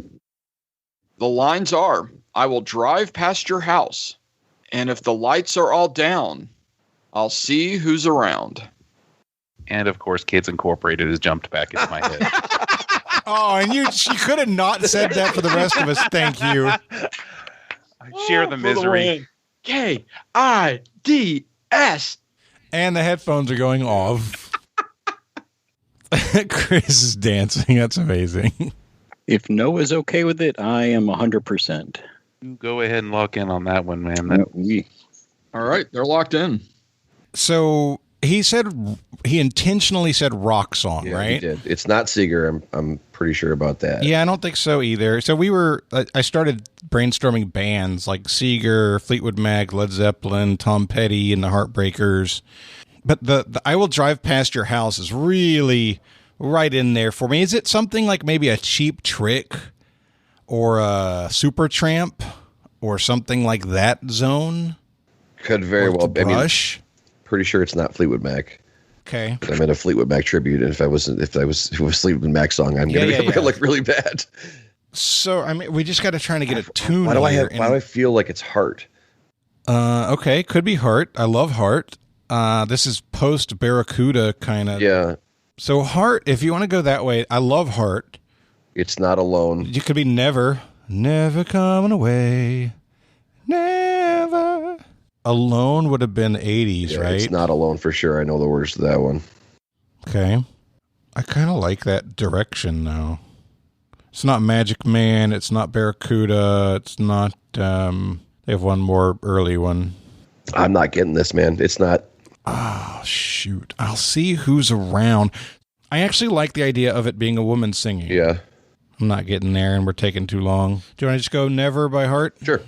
The lines are, I will drive past your house, and if the lights are all down, I'll see who's around. And, of course, Kids Incorporated has jumped back into my head. Oh, and she could have not said that for the rest of us. Thank you. I share the misery. KIDS. And the headphones are going off. Chris is dancing. That's amazing. If Noah's okay with it, I am 100%. Go ahead and lock in on that one, man. All right, they're locked in. So he intentionally said rock song, Yeah, right? he did. It's not Seeger. I'm pretty sure about that. Yeah, I don't think so either. So I started brainstorming bands like Seeger, Fleetwood Mac, Led Zeppelin, Tom Petty, and the Heartbreakers. But the I Will Drive Past Your House is really right in there for me. Is it something like maybe a Cheap Trick or a Supertramp or something like that zone? Could very well be. Brush? Pretty sure it's not Fleetwood Mac. Okay. I'm in a Fleetwood Mac tribute, and if it was a Fleetwood Mac song, I'm gonna look really bad. So I mean, we just got to try to get a tune. Why do I feel like it's Heart? Okay, could be Heart. I love Heart. This is post Barracuda kind of. Yeah. So Heart, if you want to go that way, I love Heart. It's not Alone. You could be Never coming away, never. Alone would have been 80s, right? It's not Alone for sure. I know the words to that one. Okay. I kind of like that direction now. It's not Magic Man. It's not Barracuda. It's not, they have one more early one. I'm not getting this, man. It's not. Oh, shoot. I'll see who's around. I actually like the idea of it being a woman singing. Yeah. I'm not getting there and we're taking too long. Do you want to just go Never by Heart? Sure.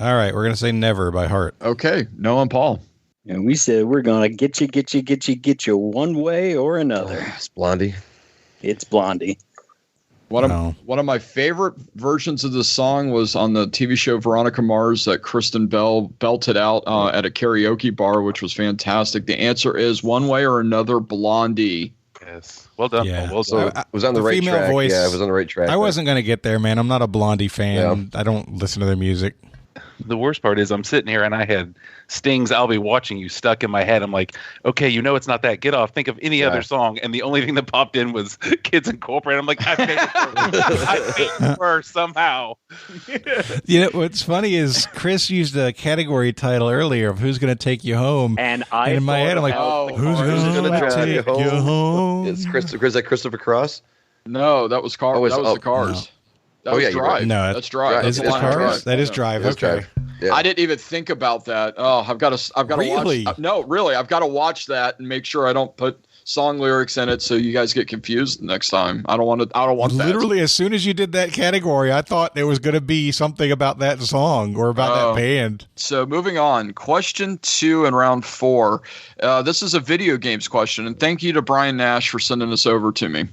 All right, we're going to say Never by heart. Okay, Noah and Paul. And we said we're gonna get you one way or another. It's Blondie. It's Blondie. One of my favorite versions of this song was on the TV show Veronica Mars that Kristen Bell belted out at a karaoke bar, which was fantastic. The answer is One Way or Another, Blondie. Yes. Well done. Yeah. Well done. It was on the right female track. voice. Yeah, it was on the right track. I wasn't going to get there, man. I'm not a Blondie fan. Yeah. I don't listen to their music. The worst part is I'm sitting here and I had Sting's I'll Be Watching You stuck in my head. I'm like, okay, it's not that. Get off. Think of any other song. And the only thing that popped in was Kids Incorporated. I'm like, I paid it for her somehow. What's funny is Chris used a category title earlier of Who's Going to Take You Home. And in my head, I'm like, Who's going to take you home? It's Christopher Cross? No, that was Cars. That was the Cars. No. That was Drive. Right. No, that's Drive. Is it Cars? That is Drive. Okay. Yeah. I didn't even think about that. Oh, I've got to Really? watch. No, really, I've got to watch that and make sure I don't put song lyrics in it so you guys get confused next time. I don't want that. Literally, as soon as you did that category, I thought there was going to be something about that song or about that band. So moving on, question 2 in round 4. This is a video games question, and thank you to Brian Nash for sending this over to me.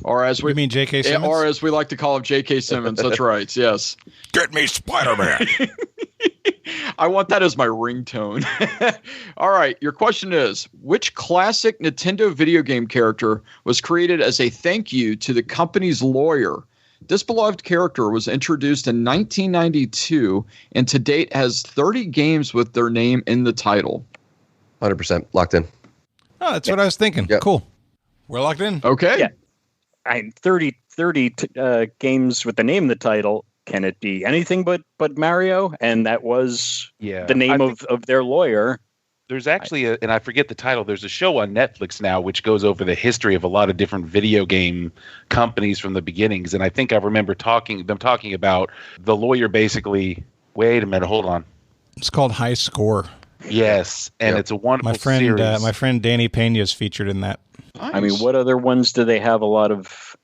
Or as we mean J.K. Simmons? Or as we like to call him, J.K. Simmons. That's right. Yes. Get me Spider-Man. I want that as my ringtone. All right. Your question is, which classic Nintendo video game character was created as a thank you to the company's lawyer? This beloved character was introduced in 1992 and to date has 30 games with their name in the title. 100% locked in. Oh, that's what I was thinking. Yep. Cool. We're locked in. Okay. Yeah. 30 games with the name in the title. Can it be anything but Mario? And that was the name of their lawyer. There's actually and I forget the title. There's a show on Netflix now which goes over the history of a lot of different video game companies from the beginnings. And I think I remember them talking about the lawyer basically. Wait a minute, hold on. It's called High Score. Yes, and it's a wonderful series. My friend Danny Pena is featured in that. Nice. I mean, what other ones do they have? A lot of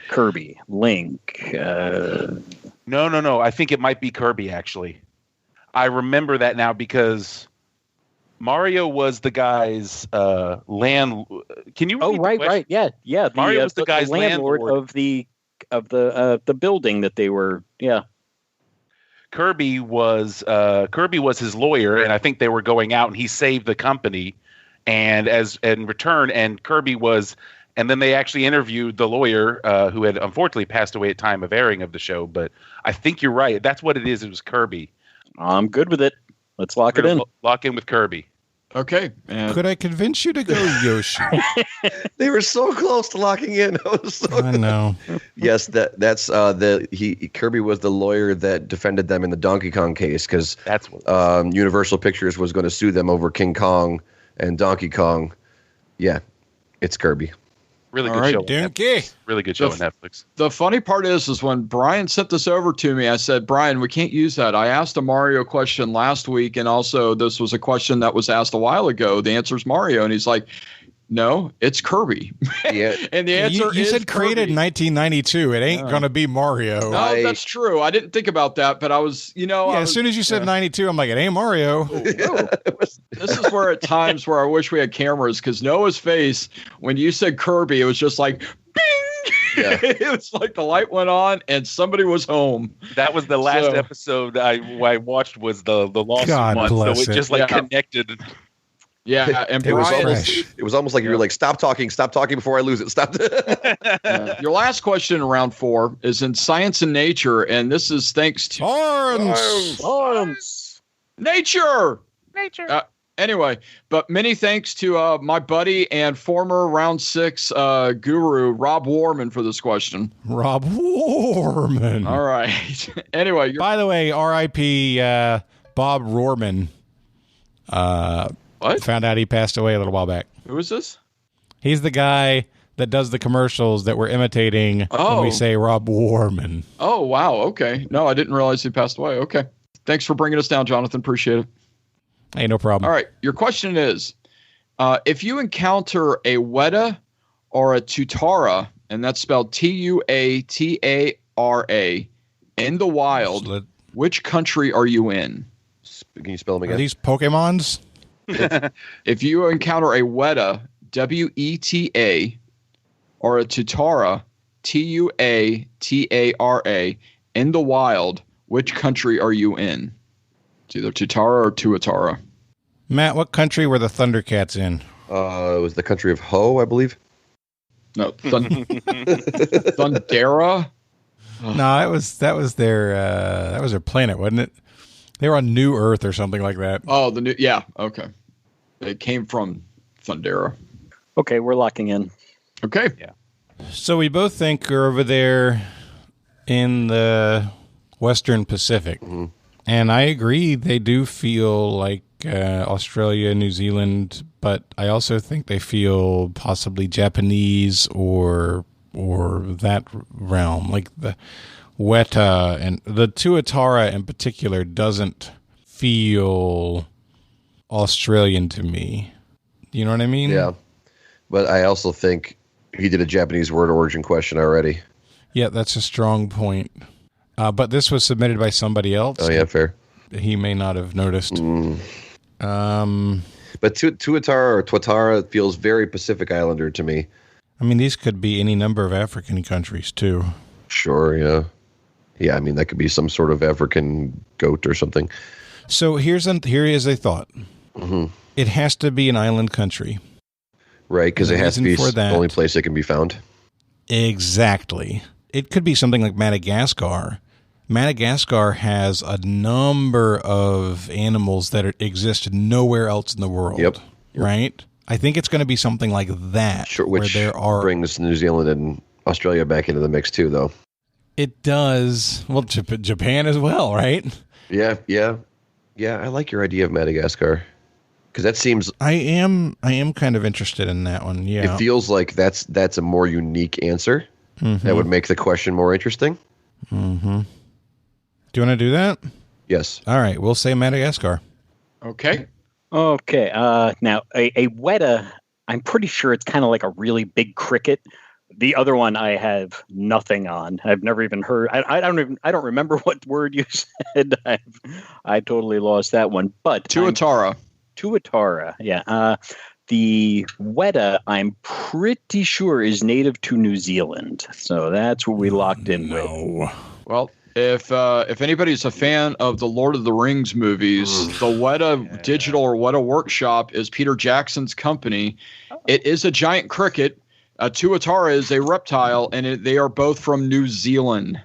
Kirby, Link. No. I think it might be Kirby, actually. I remember that now because Mario was the guy's land. Can you? Right. Yeah. Mario was the guy's landlord of the building that they were. Yeah. Kirby was his lawyer, and I think they were going out, and he saved the company. And in return, and Kirby was, and then they actually interviewed the lawyer who had unfortunately passed away at time of airing of the show. But I think you're right. That's what it is. It was Kirby. I'm good with it. Let's lock it in. Lock in with Kirby. Okay. Could I convince you to go Yoshi? They were so close to locking in. I know. Yes, that's Kirby was the lawyer that defended them in the Donkey Kong case because that's what Universal Pictures was going to sue them over King Kong and Donkey Kong. Yeah, it's Kirby. Really good show. Donkey. Really good show on Netflix. The funny part is when Brian sent this over to me, I said, Brian, we can't use that. I asked a Mario question last week, and also this was a question that was asked a while ago. The answer is Mario. And he's like, no, it's Kirby. Yeah. And the answer you is said created in Kirby. 1992. It ain't going to be Mario. No, that's true. I didn't think about that, but I was, as soon as you said 92, I'm like, it ain't Mario. This is where at times where I wish we had cameras because Noah's face, when you said Kirby, it was just like, bing! Yeah. It was like the light went on and somebody was home. That was the last episode I watched was the lawsuit one. So it just connected. Yeah, and it was almost like you were like, stop talking before I lose it. Stop. Your last question in round 4 is in Science and Nature, and this is thanks to Science. Nature. Anyway, but many thanks to my buddy and former round 6 guru, Rob Warman, for this question. Rob Warman. All right. Anyway. By the way, R.I.P. Bob Rohrman. What? Found out he passed away a little while back. Who is this? He's the guy that does the commercials that we're imitating when we say Rob Warman. Oh, wow. Okay. No, I didn't realize he passed away. Okay. Thanks for bringing us down, Jonathan. Appreciate it. Hey, no problem. All right. Your question is, if you encounter a Weta or a Tutara, and that's spelled Tuatara, in the wild, which country are you in? Can you spell them Are again? these Pokemons? If you encounter a Weta, WETA, or a Tutara, TUATARA, in the wild, which country are you in? It's either Tutara or Tuatara. Matt, what country were the Thundercats in? It was the country of Ho, I believe. No, Thundera. No, that was their planet, wasn't it? They were on New Earth or something like that. Oh, okay. It came from Thundera. Okay, we're locking in. Okay. Yeah. So we both think we're over there in the Western Pacific. Mm-hmm. And I agree, they do feel like Australia, New Zealand, but I also think they feel possibly Japanese or that realm. Like the Weta and the Tuatara in particular doesn't feel Australian to me. You know what I mean? Yeah. But I also think he did a Japanese word origin question already. Yeah, that's a strong point. But this was submitted by somebody else. Oh, yeah, fair. He may not have noticed. But Tuatara or Tuatara feels very Pacific Islander to me. I mean, these could be any number of African countries, too. Sure, yeah. Yeah, I mean, that could be some sort of African goat or something. So here is a thought. Mm-hmm. It has to be an island country. Right, because it has to be for the that- only place it can be found. Exactly. It could be something like Madagascar. Madagascar has a number of animals that exist nowhere else in the world. Yep. Right? I think it's going to be something like that. Sure, where which there are. brings New Zealand and Australia back into the mix too, though. It does. Well, Japan as well, right? Yeah. I like your idea of Madagascar because that seems. I am kind of interested in that one. Yeah. It feels like that's a more unique answer. Mm-hmm. That would make the question more interesting. Mm-hmm. Do you want to do that? Yes. All right. We'll say Madagascar. Okay. Okay. Now, a Weta, I'm pretty sure it's kind of like a really big cricket. The other one I have nothing on. I've never even heard. I don't remember what word you said. I totally lost that one. But Tuatara. Tuatara. Yeah. The Weta, I'm pretty sure, is native to New Zealand. So that's what we locked in with. Well, if anybody's a fan of the Lord of the Rings movies, the Weta Digital or Weta Workshop is Peter Jackson's company. It is a giant cricket. Tuatara is a reptile, and they are both from New Zealand.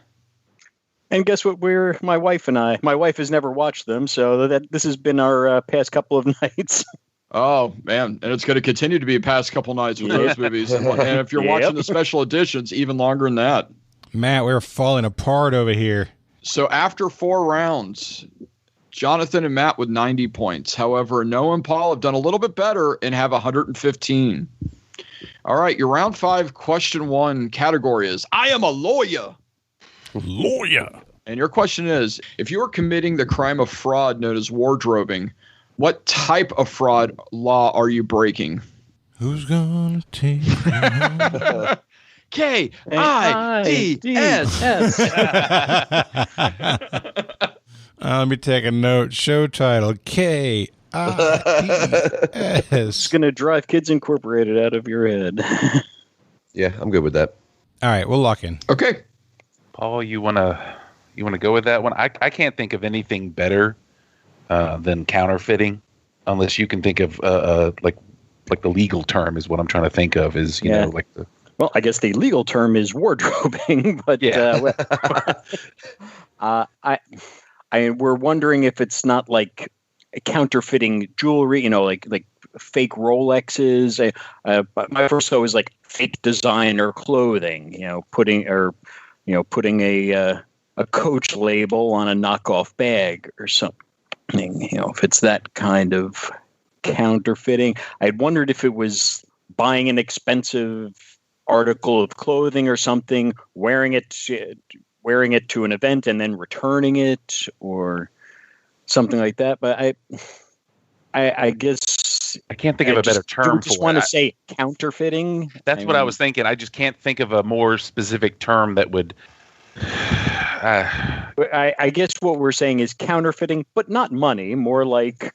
And guess what? My wife has never watched them, so this has been our past couple of nights. Oh, man. And it's going to continue to be past couple nights with those movies. And if you're watching the special editions, even longer than that. Matt, we're falling apart over here. So after 4 rounds, Jonathan and Matt with 90 points. However, Noah and Paul have done a little bit better and have 115. All right, your round 5 question 1 category is I am a lawyer. Lawyer. And your question is, if you are committing the crime of fraud known as wardrobing, what type of fraud law are you breaking? Who's gonna take K-I-D-S. Let me take a note. Show title K-I-D-S. It's going to drive Kids Incorporated out of your head. Yeah, I'm good with that. All right, we'll lock in. Okay. Paul, you wanna go with that one? I can't think of anything better than counterfeiting, unless you can think of like the legal term is what I'm trying to think of. Is you know like the. Well, I guess the legal term is wardrobing, but we're wondering if it's not like counterfeiting jewelry, like fake Rolexes. My first thought was like fake designer clothing, putting a Coach label on a knockoff bag or something. If it's that kind of counterfeiting. I'd wondered if it was buying an expensive article of clothing or something, wearing it to an event and then returning it or something like that. But I guess I can't think of a better term. Just want to say counterfeiting. That's what I was thinking. I just can't think of a more specific term that would. I guess what we're saying is counterfeiting, but not money. More like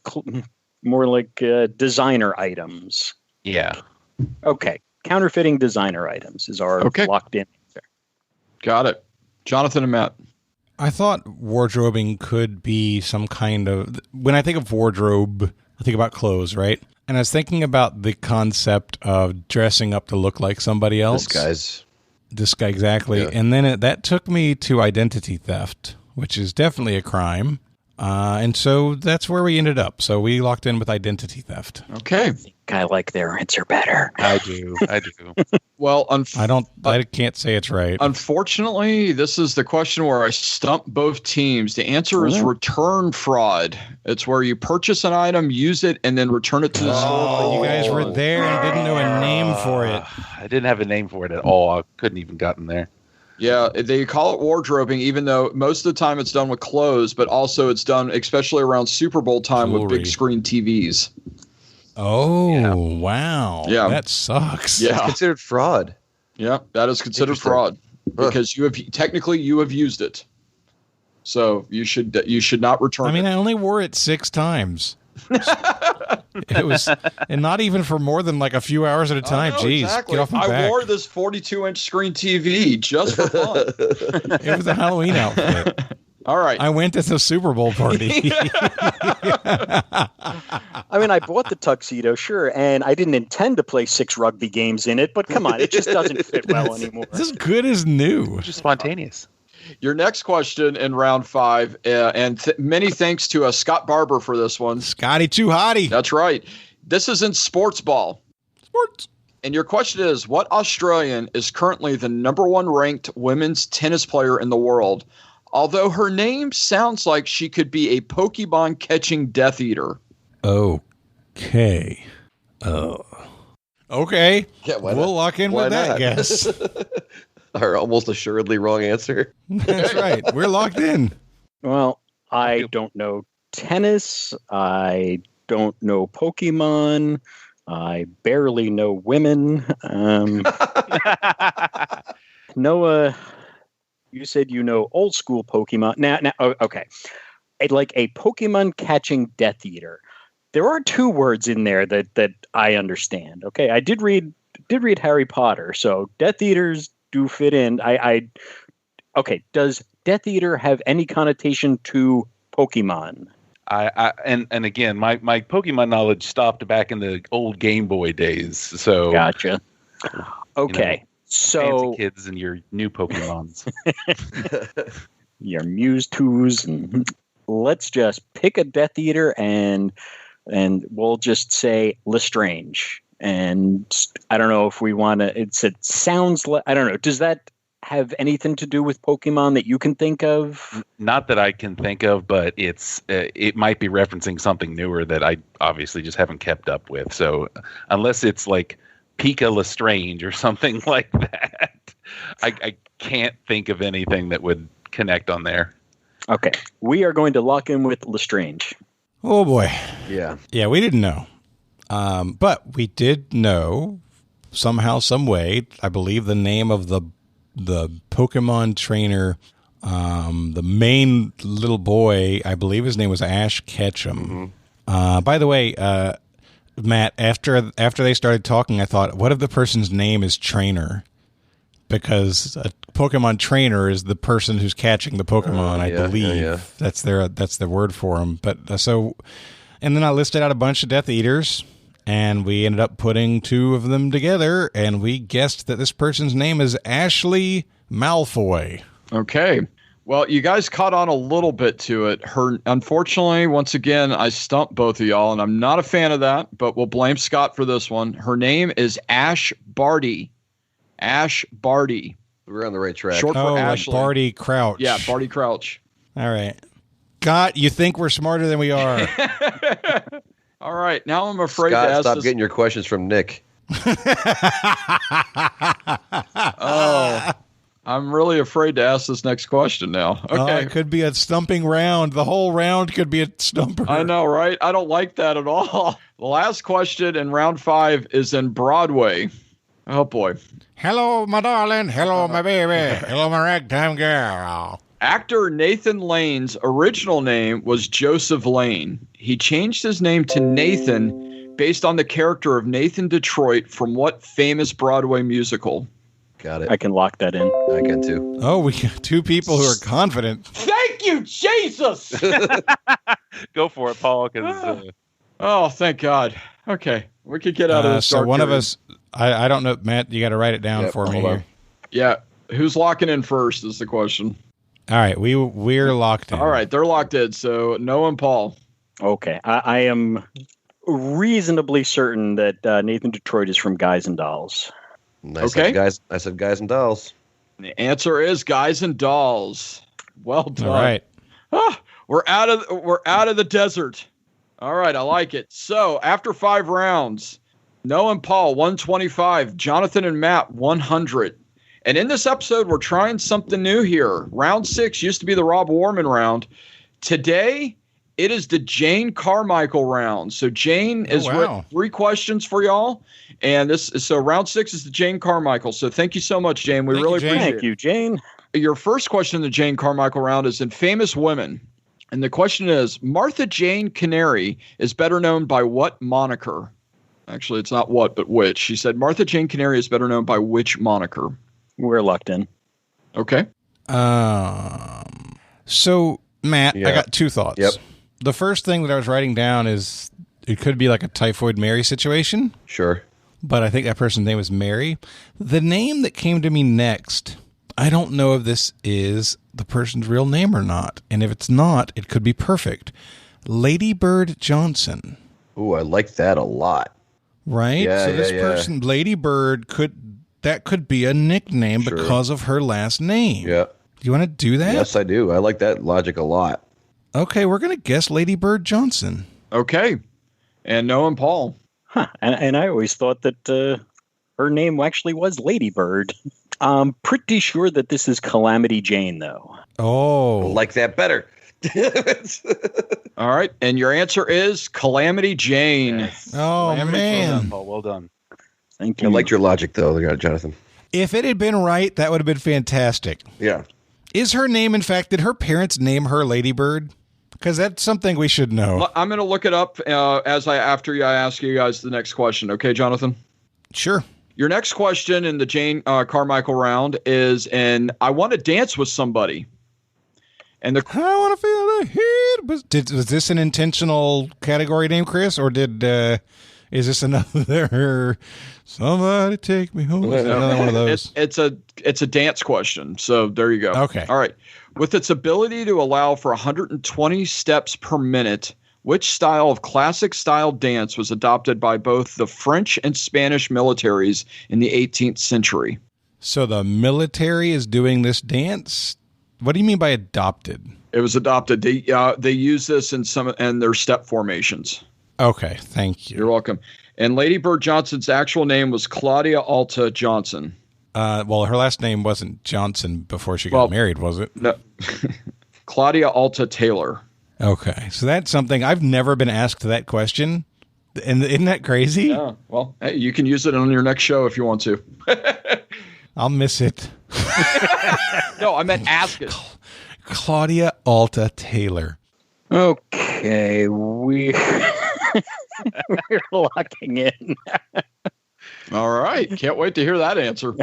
designer items. Yeah. Okay, counterfeiting designer items is our locked in answer. Got it. Jonathan and Matt. I thought wardrobing could be some kind of... When I think of wardrobe, I think about clothes, right? And I was thinking about the concept of dressing up to look like somebody else. This guy, exactly. Yeah. And then that took me to identity theft, which is definitely a crime. And so that's where we ended up. So we locked in with identity theft. Okay. I like their answer better. I do. Well, I can't say it's right. Unfortunately, this is the question where I stump both teams. The answer is return fraud. It's where you purchase an item, use it, and then return it to the store. You guys were there and didn't know a name for it. I didn't have a name for it at all. I couldn't even gotten there. Yeah, they call it wardrobing, even though most of the time it's done with clothes, but also it's done, especially around Super Bowl time, with big screen TVs. Oh, wow. Yeah. That sucks. Yeah. It's considered fraud. Yeah, that is considered fraud because you have used it. So you should not return it. I mean, I only wore it 6 times. It was, and not even for more than like a few hours at a time. Jeez, exactly. Get off my back. I wore this 42-inch screen TV just for fun. It was a Halloween outfit. All right. I went to the Super Bowl party. I mean, I bought the tuxedo, sure, and I didn't intend to play 6 rugby games in it, but come on, it just doesn't fit well anymore. It's as good as new. Just spontaneous. Your next question in round 5, and many thanks to Scott Barber for this one. Scotty Too Hottie. That's right. This is in sports ball. Sports. And your question is, what Australian is currently the number 1 ranked women's tennis player in the world? Although her name sounds like she could be a Pokemon catching Death Eater. Okay. Okay. Yeah, we'll lock in with that guess. Our almost assuredly wrong answer. That's right. We're locked in. Well, I don't know tennis. I don't know Pokemon. I barely know women. Noah, you said you know old school Pokemon. Now, okay. Like a Pokemon catching Death Eater. There are 2 words in there that I understand. Okay, I did read Harry Potter, so Death Eaters do fit in. Okay, does Death Eater have any connotation to Pokemon? And again, my Pokemon knowledge stopped back in the old Game Boy days. So gotcha. Okay, so fancy kids and your new Pokemons, your Mewtwo's, and let's just pick a Death Eater and we'll just say Lestrange. And I don't know if we want to. It sounds like, I don't know. Does that have anything to do with Pokemon that you can think of? Not that I can think of, but it might be referencing something newer that I obviously just haven't kept up with. So unless it's like Pika Lestrange or something like that, I can't think of anything that would connect on there. Okay, we are going to lock in with Lestrange. Oh boy, yeah, we didn't know. But we did know somehow, some way, I believe the name of the Pokemon trainer, the main little boy, I believe his name was Ash Ketchum. Mm-hmm. By the way, Matt, after they started talking, I thought, what if the person's name is Trainer? Because a Pokemon trainer is the person who's catching the Pokemon, I believe. Yeah. That's their word for him. But and then I listed out a bunch of Death Eaters. And we ended up putting 2 of them together, and we guessed that this person's name is Ashley Malfoy. Okay. Well, you guys caught on a little bit to it. Unfortunately, once again, I stumped both of y'all, and I'm not a fan of that, but we'll blame Scott for this one. Her name is Ash Barty. Ash Barty. We're on the right track. Short for Ashley. Like Barty Crouch. Yeah, Barty Crouch. All right. Scott, you think we're smarter than we are. All right, now I'm afraid Scott, to ask stop this. getting your questions from Nick. Oh, I'm really afraid to ask this next question now. Okay. It could be a stumping round. The whole round could be a stumper. I know, right? I don't like that at all. The last question in round 5 is in Broadway. Oh, boy. Hello, my darling. Hello, my baby. Hello, my ragtime girl. Actor Nathan Lane's original name was Joseph Lane. He changed his name to Nathan based on the character of Nathan Detroit from what famous Broadway musical? Got it. I can lock that in. I can too. Oh, we got two people who are confident. Thank you, Jesus! Go for it, Paul. 'Cause, Oh, thank God. Okay, we could get out of this. So dark one of period. us, I don't know, Matt, you got to write it down Yep, for me hold on. here. Yeah, who's locking in first is the question. All right, we're locked in. All right, they're locked in. So Noah and Paul. Okay, I am reasonably certain that Nathan Detroit is from Guys and Dolls. Okay. I said guys and dolls. The answer is Guys and Dolls. Well done. All right. We're out of the desert. All right, I like it. So after 5 rounds, Noah and Paul 125, Jonathan and Matt 100. And in this episode, we're trying something new here. Round 6 used to be the Rob Warman round. Today, it is the Jane Carmichael round. So Jane has written 3 questions for y'all, and so round 6 is the Jane Carmichael. So thank you so much, Jane. We really appreciate it. Thank you, Jane. Your first question in the Jane Carmichael round is in famous women. And the question is, Martha Jane Canary is better known by what moniker? Actually, it's not what, but which. She said Martha Jane Canary is better known by which moniker? We're locked in. Okay. So, Matt, Yeah. I got 2 thoughts. Yep. The first thing that I was writing down is it could be like a Typhoid Mary situation, Sure. but I think that person's name was Mary. The name that came to me next, I don't know if this is the person's real name or not. And if it's not, it could be perfect. Lady Bird Johnson. Ooh, I like that a lot. Right? Yeah, so this yeah. person, Lady Bird, could be a nickname Sure. because of her last name. Yeah. Do you want to do that? Yes, I do. I like that logic a lot. Okay, we're going to guess Lady Bird Johnson. Okay. And Noah and Paul. Huh. And I always thought that her name actually was Lady Bird. I'm pretty sure that this is Calamity Jane, though. I Oh. like that better. All right. And your answer is Calamity Jane. Oh, Well done, man. Paul. Well done. Thank I you. liked your logic, though, Jonathan. If it had been right, that would have been fantastic. Yeah. Is her name, in fact, did her parents name her Lady Bird? Because that's something we should know. I'm going to look it up after I ask you guys the next question. Okay, Jonathan? Sure. Your next question in the Jane Carmichael round is I want to dance with somebody. And the I want to feel the heat. Was this an intentional category name, Chris, or is this another somebody take me home? Is it another one of those? it's a dance question. So there you go. Okay. All right. With its ability to allow for 120 steps per minute, which style of classic style dance was adopted by both the French and Spanish militaries in the 18th century? So the military is doing this dance? What do you mean by adopted? It was adopted. They use this in their step formations. Okay, thank you. You're welcome. And Lady Bird Johnson's actual name was Claudia Alta Johnson. Well, her last name wasn't Johnson before she got married, was it? No, Claudia Alta Taylor. Okay, so that's something I've never been asked that question, and isn't that crazy? Yeah. Well, hey, you can use it on your next show if you want to. I'll miss it. No, I meant ask it. Claudia Alta Taylor. Okay, we're locking in. All right. Can't wait to hear that answer.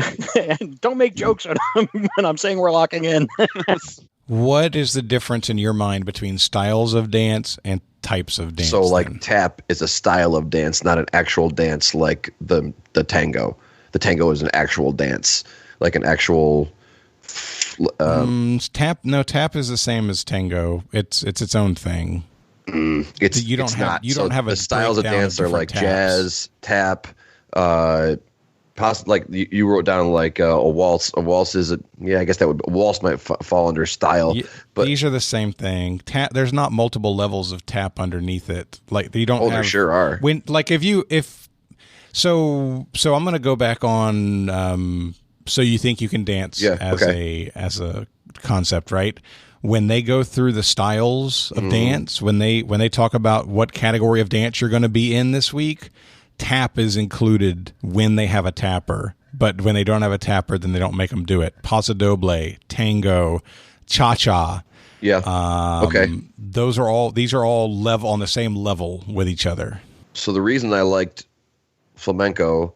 Don't make jokes when I'm saying we're locking in. What is the difference in your mind between styles of dance and types of dance? So, like, then? tap is a style of dance, not an actual dance like the tango. The tango is an actual dance, like an actual. Tap? No, tap is the same as tango. It's its own thing. It's You don't it's have- not. you don't So have a the styles of breakdown of dance are different like taps. jazz, tap, like you wrote down like a waltz. A waltz is a I guess that would a waltz might fall under style, but These are the same thing. Tap. There's not multiple levels of tap underneath it. Like you don't. there have, sure are. When like so I'm gonna go back on. So you think you can dance as a concept, right? When they go through the styles of dance, when they talk about what category of dance you're going to be in this week, tap is included when they have a tapper. But when they don't have a tapper, then they don't make them do it. Paso doble, tango, cha-cha. Yeah. Okay. These are all level on the same level with each other. So the reason I liked flamenco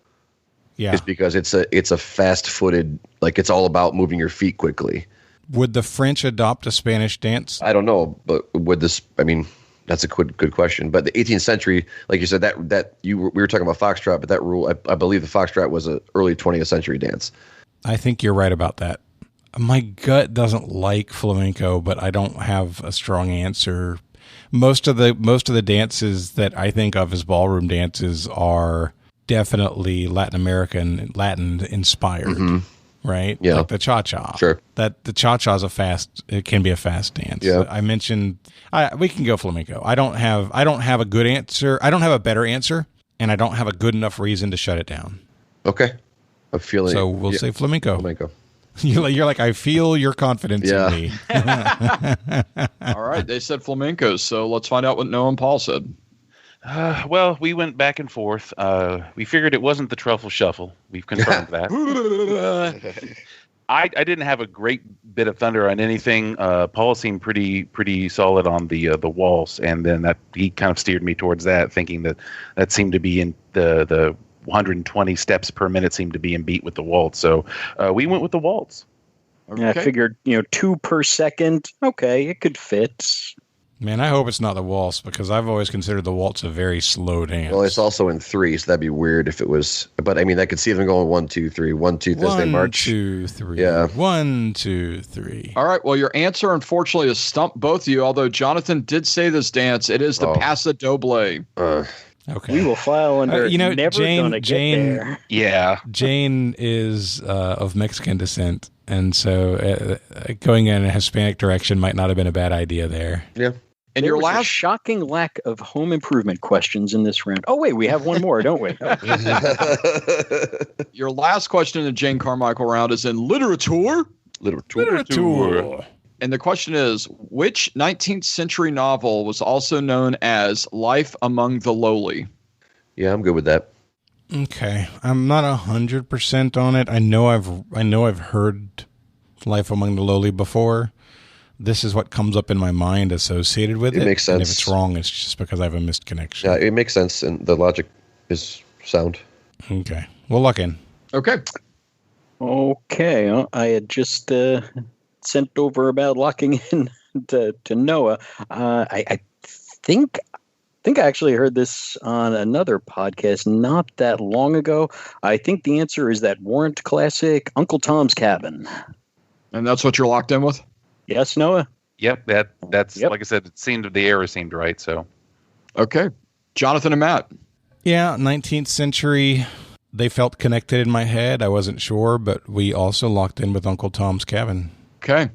is because it's a fast-footed, like it's all about moving your feet quickly. Would the French adopt a Spanish dance? I don't know, but would this? I mean, that's a good question. But the 18th century, like you said, we were talking about foxtrot, but that rule, I believe the foxtrot was an early 20th century dance. I think you're right about that. My gut doesn't like flamenco, but I don't have a strong answer. Most of the dances that I think of as ballroom dances are definitely Latin American, Latin inspired, right? Yeah, like the cha-cha. Sure, that the cha-cha is it can be a fast dance. Yeah, I mentioned we can go flamenco. I don't have a good answer. I don't have a better answer, and I don't have a good enough reason to shut it down. Okay, I'm feeling. So we'll say flamenco. Flamenco. You're like, I feel your confidence in me. All right, they said flamenco, so let's find out what Noah and Paul said. Well, we went back and forth. We figured it wasn't the truffle shuffle. We've confirmed that. I didn't have a great bit of thunder on anything. Paul seemed pretty solid on the waltz, and then that he kind of steered me towards that, thinking that seemed to be in the 120 steps per minute seemed to be in beat with the waltz. So we went with the waltz. Okay. Yeah, I figured 2 per second. Okay, it could fit. Man, I hope it's not the waltz, because I've always considered the waltz a very slow dance. Well, it's also in 3, so that'd be weird if it was. But I mean, I could see them going 1, 2, 3, 1, 2 as they march. 1, 2, 3. Yeah. 1, 2, 3. All right. Well, your answer, unfortunately, has stumped both of you. Although Jonathan did say this dance, it is the Paso Doble. Okay. We will file under. Never gonna get there. Yeah. Jane is of Mexican descent, and so going in a Hispanic direction might not have been a bad idea there. Yeah. And there your was last a shocking lack of home improvement questions in this round. Oh wait, we have one more, don't we? Your last question in the Jane Carmichael round is in literature. Literature. And the question is, which 19th century novel was also known as Life Among the Lowly? Yeah, I'm good with that. Okay, I'm not 100% on it. I know I've heard Life Among the Lowly before. This is what comes up in my mind associated with it. It makes sense. And if it's wrong, it's just because I have a missed connection. Yeah, it makes sense, and the logic is sound. Okay, we'll lock in. Okay. Okay, I had just sent over about locking in to Noah. I think I actually heard this on another podcast not that long ago. I think the answer is that Warrant classic, Uncle Tom's Cabin. And that's what you're locked in with? Yes, Noah? Yep, that's like I said, the era seemed right, so. Okay. Jonathan and Matt. Yeah, 19th century. They felt connected in my head. I wasn't sure, but we also locked in with Uncle Tom's Cabin. Okay.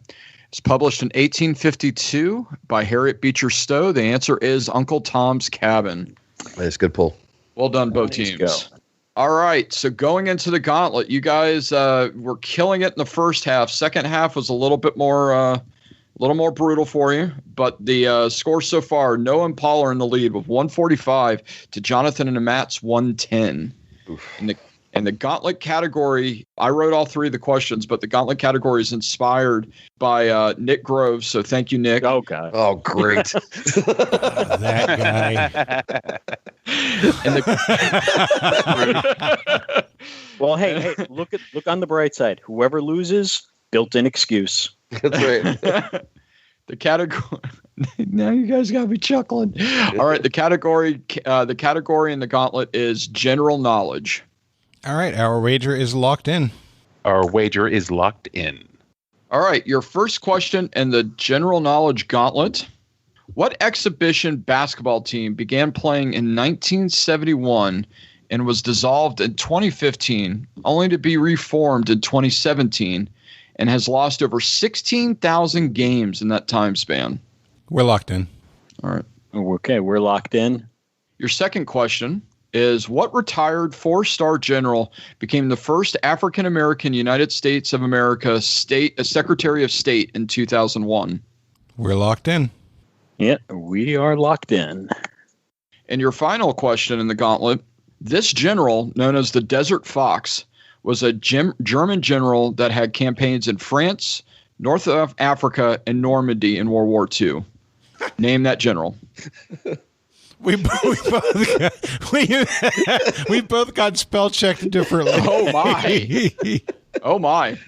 It's published in 1852 by Harriet Beecher Stowe. The answer is Uncle Tom's Cabin. Nice, good pull. Well done, both teams. All right, so going into the gauntlet, you guys were killing it in the first half. Second half was a little bit more brutal for you, but the score so far, Noah and Paul are in the lead with 145 to Jonathan and Matt's 110. In the gauntlet category, I wrote all 3 of the questions, but the gauntlet category is inspired by Nick Groves. So thank you, Nick. Oh, God. Oh, great. That guy. Well, hey, look on the bright side. Whoever loses, built-in excuse. That's right. The category. Now you guys got me chuckling. All right, the category in the gauntlet is general knowledge. All right, our wager is locked in. Our wager is locked in. All right, your first question in the general knowledge gauntlet. What exhibition basketball team began playing in 1971 and was dissolved in 2015, only to be reformed in 2017, and has lost over 16,000 games in that time span? We're locked in. All right. Okay, we're locked in. Your second question is, what retired 4-star general became the first African-American United States of America Secretary of State in 2001? We're locked in. Yeah, we are locked in. And your final question in the gauntlet, this general, known as the Desert Fox, was a German general that had campaigns in France, North of Africa, and Normandy in World War II. Name that general. We both got spell checked differently. Oh, my. Oh, my.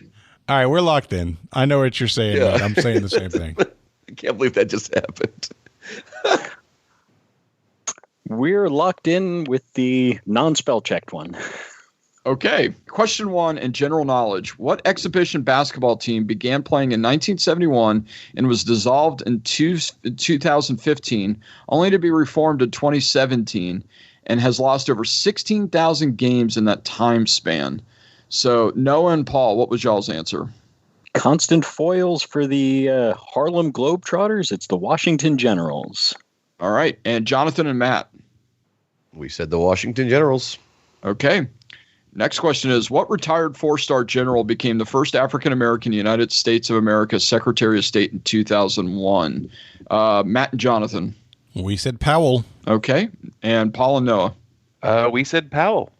All right, we're locked in. I know what you're saying. Yeah. Matt. I'm saying the same thing. I can't believe that just happened. We're locked in with the non-spell checked one. Okay. Question 1 in general knowledge. What exhibition basketball team began playing in 1971 and was dissolved in 2015, only to be reformed in 2017, and has lost over 16,000 games in that time span? So, Noah and Paul, what was y'all's answer? Constant foils for the Harlem Globetrotters. It's the Washington Generals. All right. And Jonathan and Matt? We said the Washington Generals. Okay. Next question is, what retired four-star general became the first African-American United States of America Secretary of State in 2001? Matt and Jonathan. We said Powell. Okay. And Paul and Noah. We said Powell.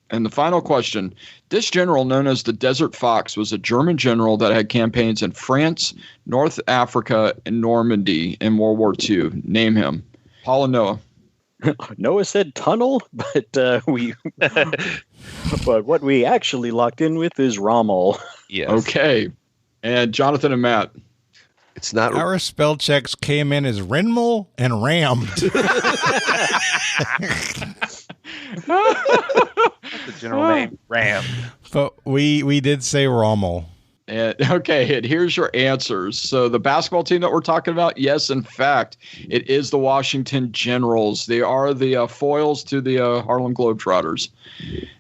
And the final question, this general known as the Desert Fox was a German general that had campaigns in France, North Africa, and Normandy in World War II. Name him. Paul and Noah. Noah said tunnel, but but what we actually locked in with is Rommel. Yes. Okay. And Jonathan and Matt. It's not. Our spell checks came in as Renmal and rammed. The general name Ram. But we did say Rommel. And, okay, and here's your answers. So the basketball team that we're talking about, yes, in fact, it is the Washington Generals. They are the foils to the Harlem Globetrotters.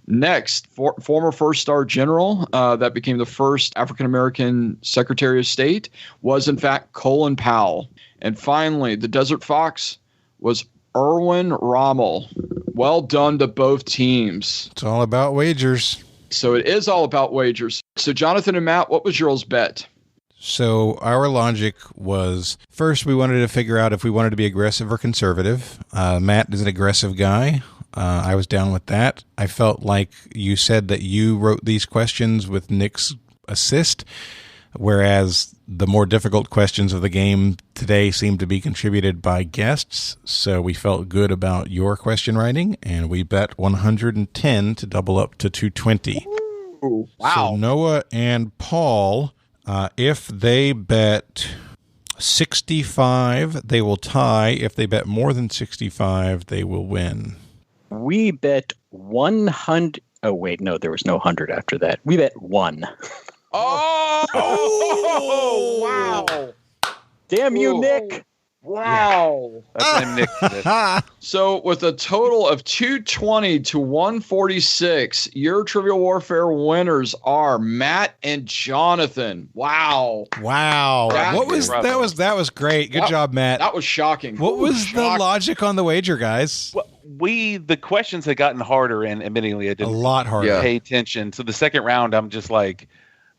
Next, former first-star general that became the first African-American Secretary of State was, in fact, Colin Powell. And finally, the Desert Fox was Erwin Rommel. Well done to both teams. It's all about wagers. So it is all about wagers. So Jonathan and Matt, what was y'all's bet? So our logic was, first we wanted to figure out if we wanted to be aggressive or conservative. Matt is an aggressive guy. I was down with that. I felt like you said that you wrote these questions with Nick's assist, whereas the more difficult questions of the game today seemed to be contributed by guests. So we felt good about your question writing, and we bet 110 to double up to 220. Ooh, wow. So Noah and Paul, if they bet 65, they will tie. If they bet more than 65, they will win. We bet 100. Oh, wait, no, there was no 100 after that. We bet 1. Oh, wow. Damn you, Nick. Wow. That's when Nick did it. So with a total of 220 to 146, your Trivial Warfare winners are Matt and Jonathan. Wow. Wow. That That was great. Good job, Matt. That was shocking. What was the Shocking. logic on the wager, guys? Well, the questions had gotten harder, and admittingly, I A didn't lot harder. Yeah. pay attention. So the second round, I'm just like,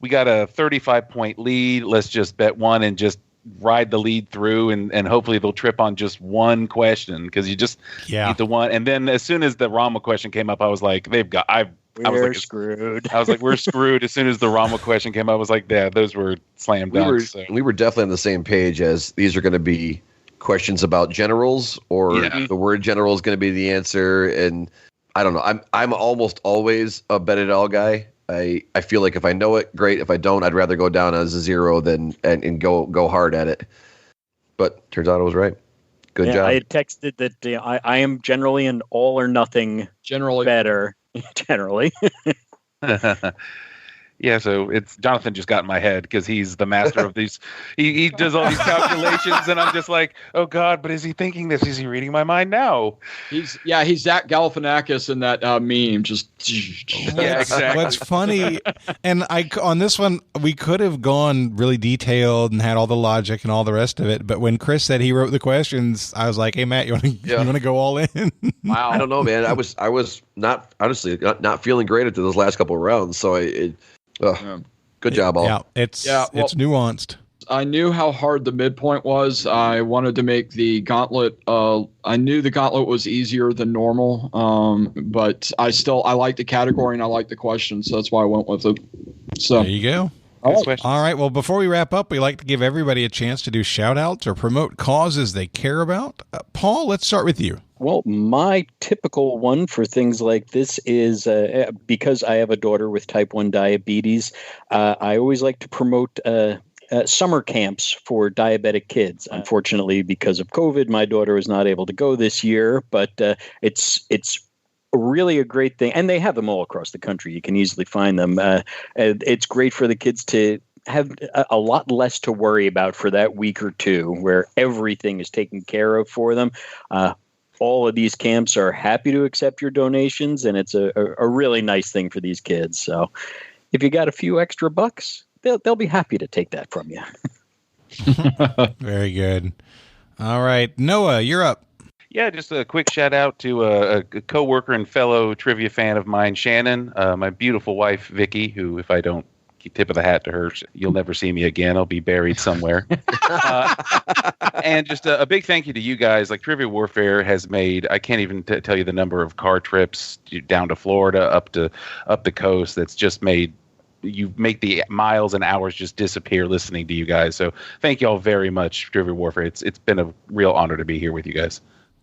we got a 35-point lead. Let's just bet one and just ride the lead through, and hopefully they'll trip on just one question, because you just need the one. And then as soon as the Rama question came up, I was like, We're screwed. I was like, we're screwed. As soon as the Rama question came up, I was like, yeah, those were slam dunks. We were definitely on the same page as these are going to be questions about generals, or the word general is going to be the answer. And I don't know. I'm almost always a bet it all guy. I feel like if I know it, great. If I don't, I'd rather go down as a zero than and go hard at it. But turns out I was right. Good job. I had texted that I am generally an all or nothing better. Generally. Yeah, so it's Jonathan just got in my head because he's the master of these. He does all these calculations, and I'm just like, oh God, but is he thinking this? Is he reading my mind now? He's Zach Galifianakis in that meme. Just Yeah, exactly. What's funny, and on this one, we could have gone really detailed and had all the logic and all the rest of it. But when Chris said he wrote the questions, I was like, hey, Matt, you want to go all in? Wow. I don't know, man. I was not feeling great after those last couple of rounds. So good job, all. Yeah, it's nuanced. I knew how hard the midpoint was. I wanted to make the gauntlet. I knew the gauntlet was easier than normal, but I like the category and I like the question, so that's why I went with it. So there you go. Good questions. All right. Well, before we wrap up, we like to give everybody a chance to do shout-outs or promote causes they care about. Paul, let's start with you. Well, my typical one for things like this is because I have a daughter with type 1 diabetes, I always like to promote summer camps for diabetic kids. Unfortunately, because of COVID, my daughter was not able to go this year, but it's really a great thing. And they have them all across the country. You can easily find them. It's great for the kids to have a lot less to worry about for that week or two where everything is taken care of for them. All of these camps are happy to accept your donations, and it's a really nice thing for these kids. So if you got a few extra bucks, they'll be happy to take that from you. Very good. All right. Noah, you're up. Yeah, just a quick shout out to a coworker and fellow trivia fan of mine, Shannon, my beautiful wife, Vicky, who, if I don't tip of the hat to her, you'll never see me again. I'll be buried somewhere. And just a big thank you to you guys. Like, Trivia Warfare has made, I can't even tell you the number of car trips down to Florida, up the coast. That's just made, you make the miles and hours just disappear listening to you guys. So thank you all very much, Trivia Warfare. It's been a real honor to be here with you guys.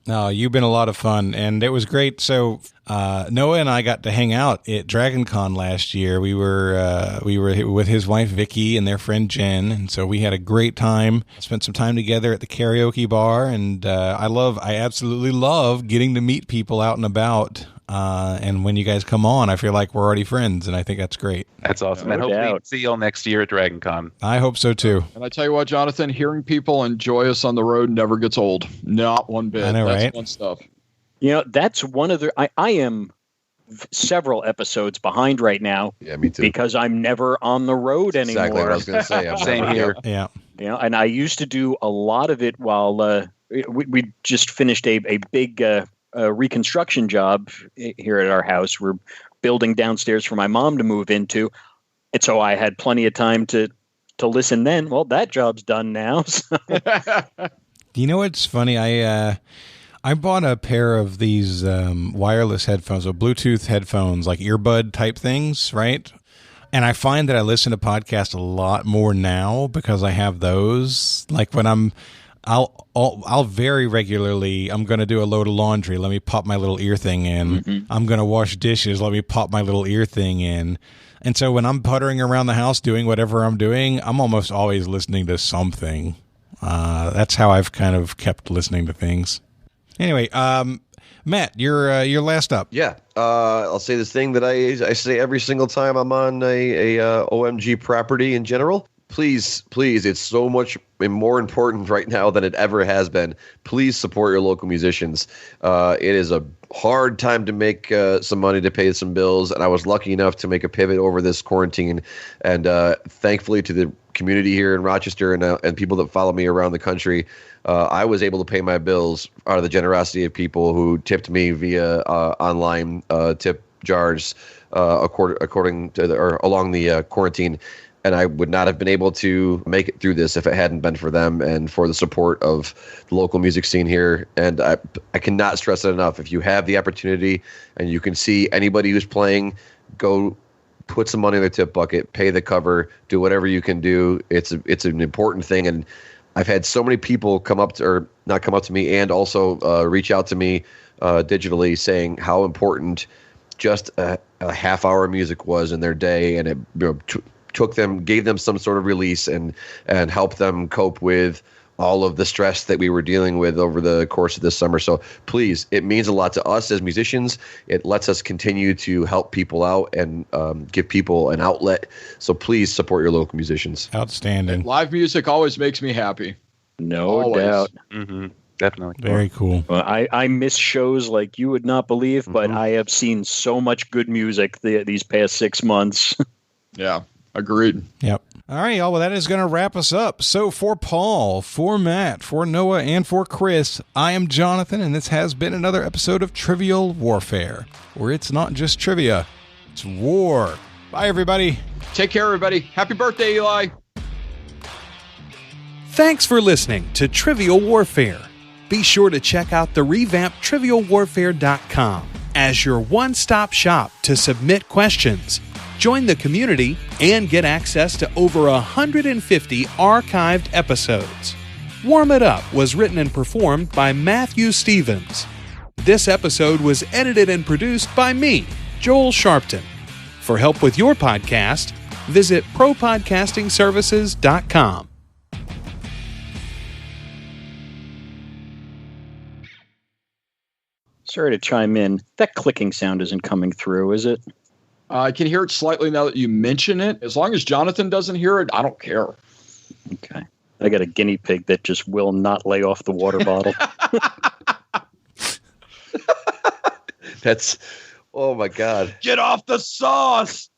No, you've been a lot of fun, and it was great. So Noah and I got to hang out at Dragon Con last year. We were with his wife Vicky and their friend Jen, and so we had a great time. Spent some time together at the karaoke bar, and I absolutely love getting to meet people out and about. And when you guys come on, I feel like we're already friends, and I think that's great. That's awesome. No and hopefully doubt. see y'all next year at Dragon Con. I hope so too. And I tell you what, Jonathan, hearing people enjoy us on the road never gets old. Not one bit. I know, That's right? fun stuff. You know, that's one of the. I am several episodes behind right now. Yeah, me too. Because I'm never on the road anymore. Exactly what I was going to say. I'm Same never- here. Yeah. You know, and I used to do a lot of it while we just finished a big reconstruction job here at our house. We're building downstairs for my mom to move into, and so I had plenty of time to listen then. Well, that job's done now. So. You know what's funny? I bought a pair of these wireless headphones, or Bluetooth headphones, like earbud type things, right? And I find that I listen to podcasts a lot more now because I have those. Like when I'll very regularly, I'm going to do a load of laundry. Let me pop my little ear thing in. Mm-hmm. I'm going to wash dishes. Let me pop my little ear thing in. And so when I'm puttering around the house doing whatever I'm doing, I'm almost always listening to something. That's how I've kind of kept listening to things. Anyway, Matt, you're last up. Yeah, I'll say this thing that I say every single time I'm on a OMG property in general. Please, it's so much more important right now than it ever has been. Please support your local musicians. It is a hard time to make some money to pay some bills, and I was lucky enough to make a pivot over this quarantine. And thankfully to the community here in Rochester and people that follow me around the country, I was able to pay my bills out of the generosity of people who tipped me via online tip jars according to or along the quarantine. And I would not have been able to make it through this if it hadn't been for them and for the support of the local music scene here. And I cannot stress it enough. If you have the opportunity and you can see anybody who's playing, go put some money in their tip bucket, pay the cover, do whatever you can do. It's an important thing. And I've had so many people not come up to me and also reach out to me digitally saying how important just a half hour of music was in their day. And it gave them some sort of release and helped them cope with all of the stress that we were dealing with over the course of this summer. So please, it means a lot to us as musicians. It lets us continue to help people out and give people an outlet. So please support your local musicians. Outstanding. Live music always makes me happy. No Always. doubt. Mm-hmm. Definitely. Very cool. Well, I miss shows like you would not believe, but I have seen so much good music these past 6 months. Yeah, agreed. Yep. All right, y'all. Well, that is going to wrap us up. So for Paul, for Matt, for Noah, and for Chris, I am Jonathan, and this has been another episode of Trivial Warfare, where it's not just trivia, it's war. Bye, everybody. Take care, everybody. Happy birthday, Eli. Thanks for listening to Trivial Warfare. Be sure to check out the revamped TrivialWarfare.com as your one-stop shop to submit questions, Join the community and get access to over 150 archived episodes. Warm It Up was written and performed by Matthew Stevens. This episode was edited and produced by me, Joel Sharpton. For help with your podcast, visit propodcastingservices.com. Sorry to chime in. That clicking sound isn't coming through, is it? I can hear it slightly now that you mention it. As long as Jonathan doesn't hear it, I don't care. Okay. I got a guinea pig that just will not lay off the water bottle. That's, oh my God. Get off the sauce!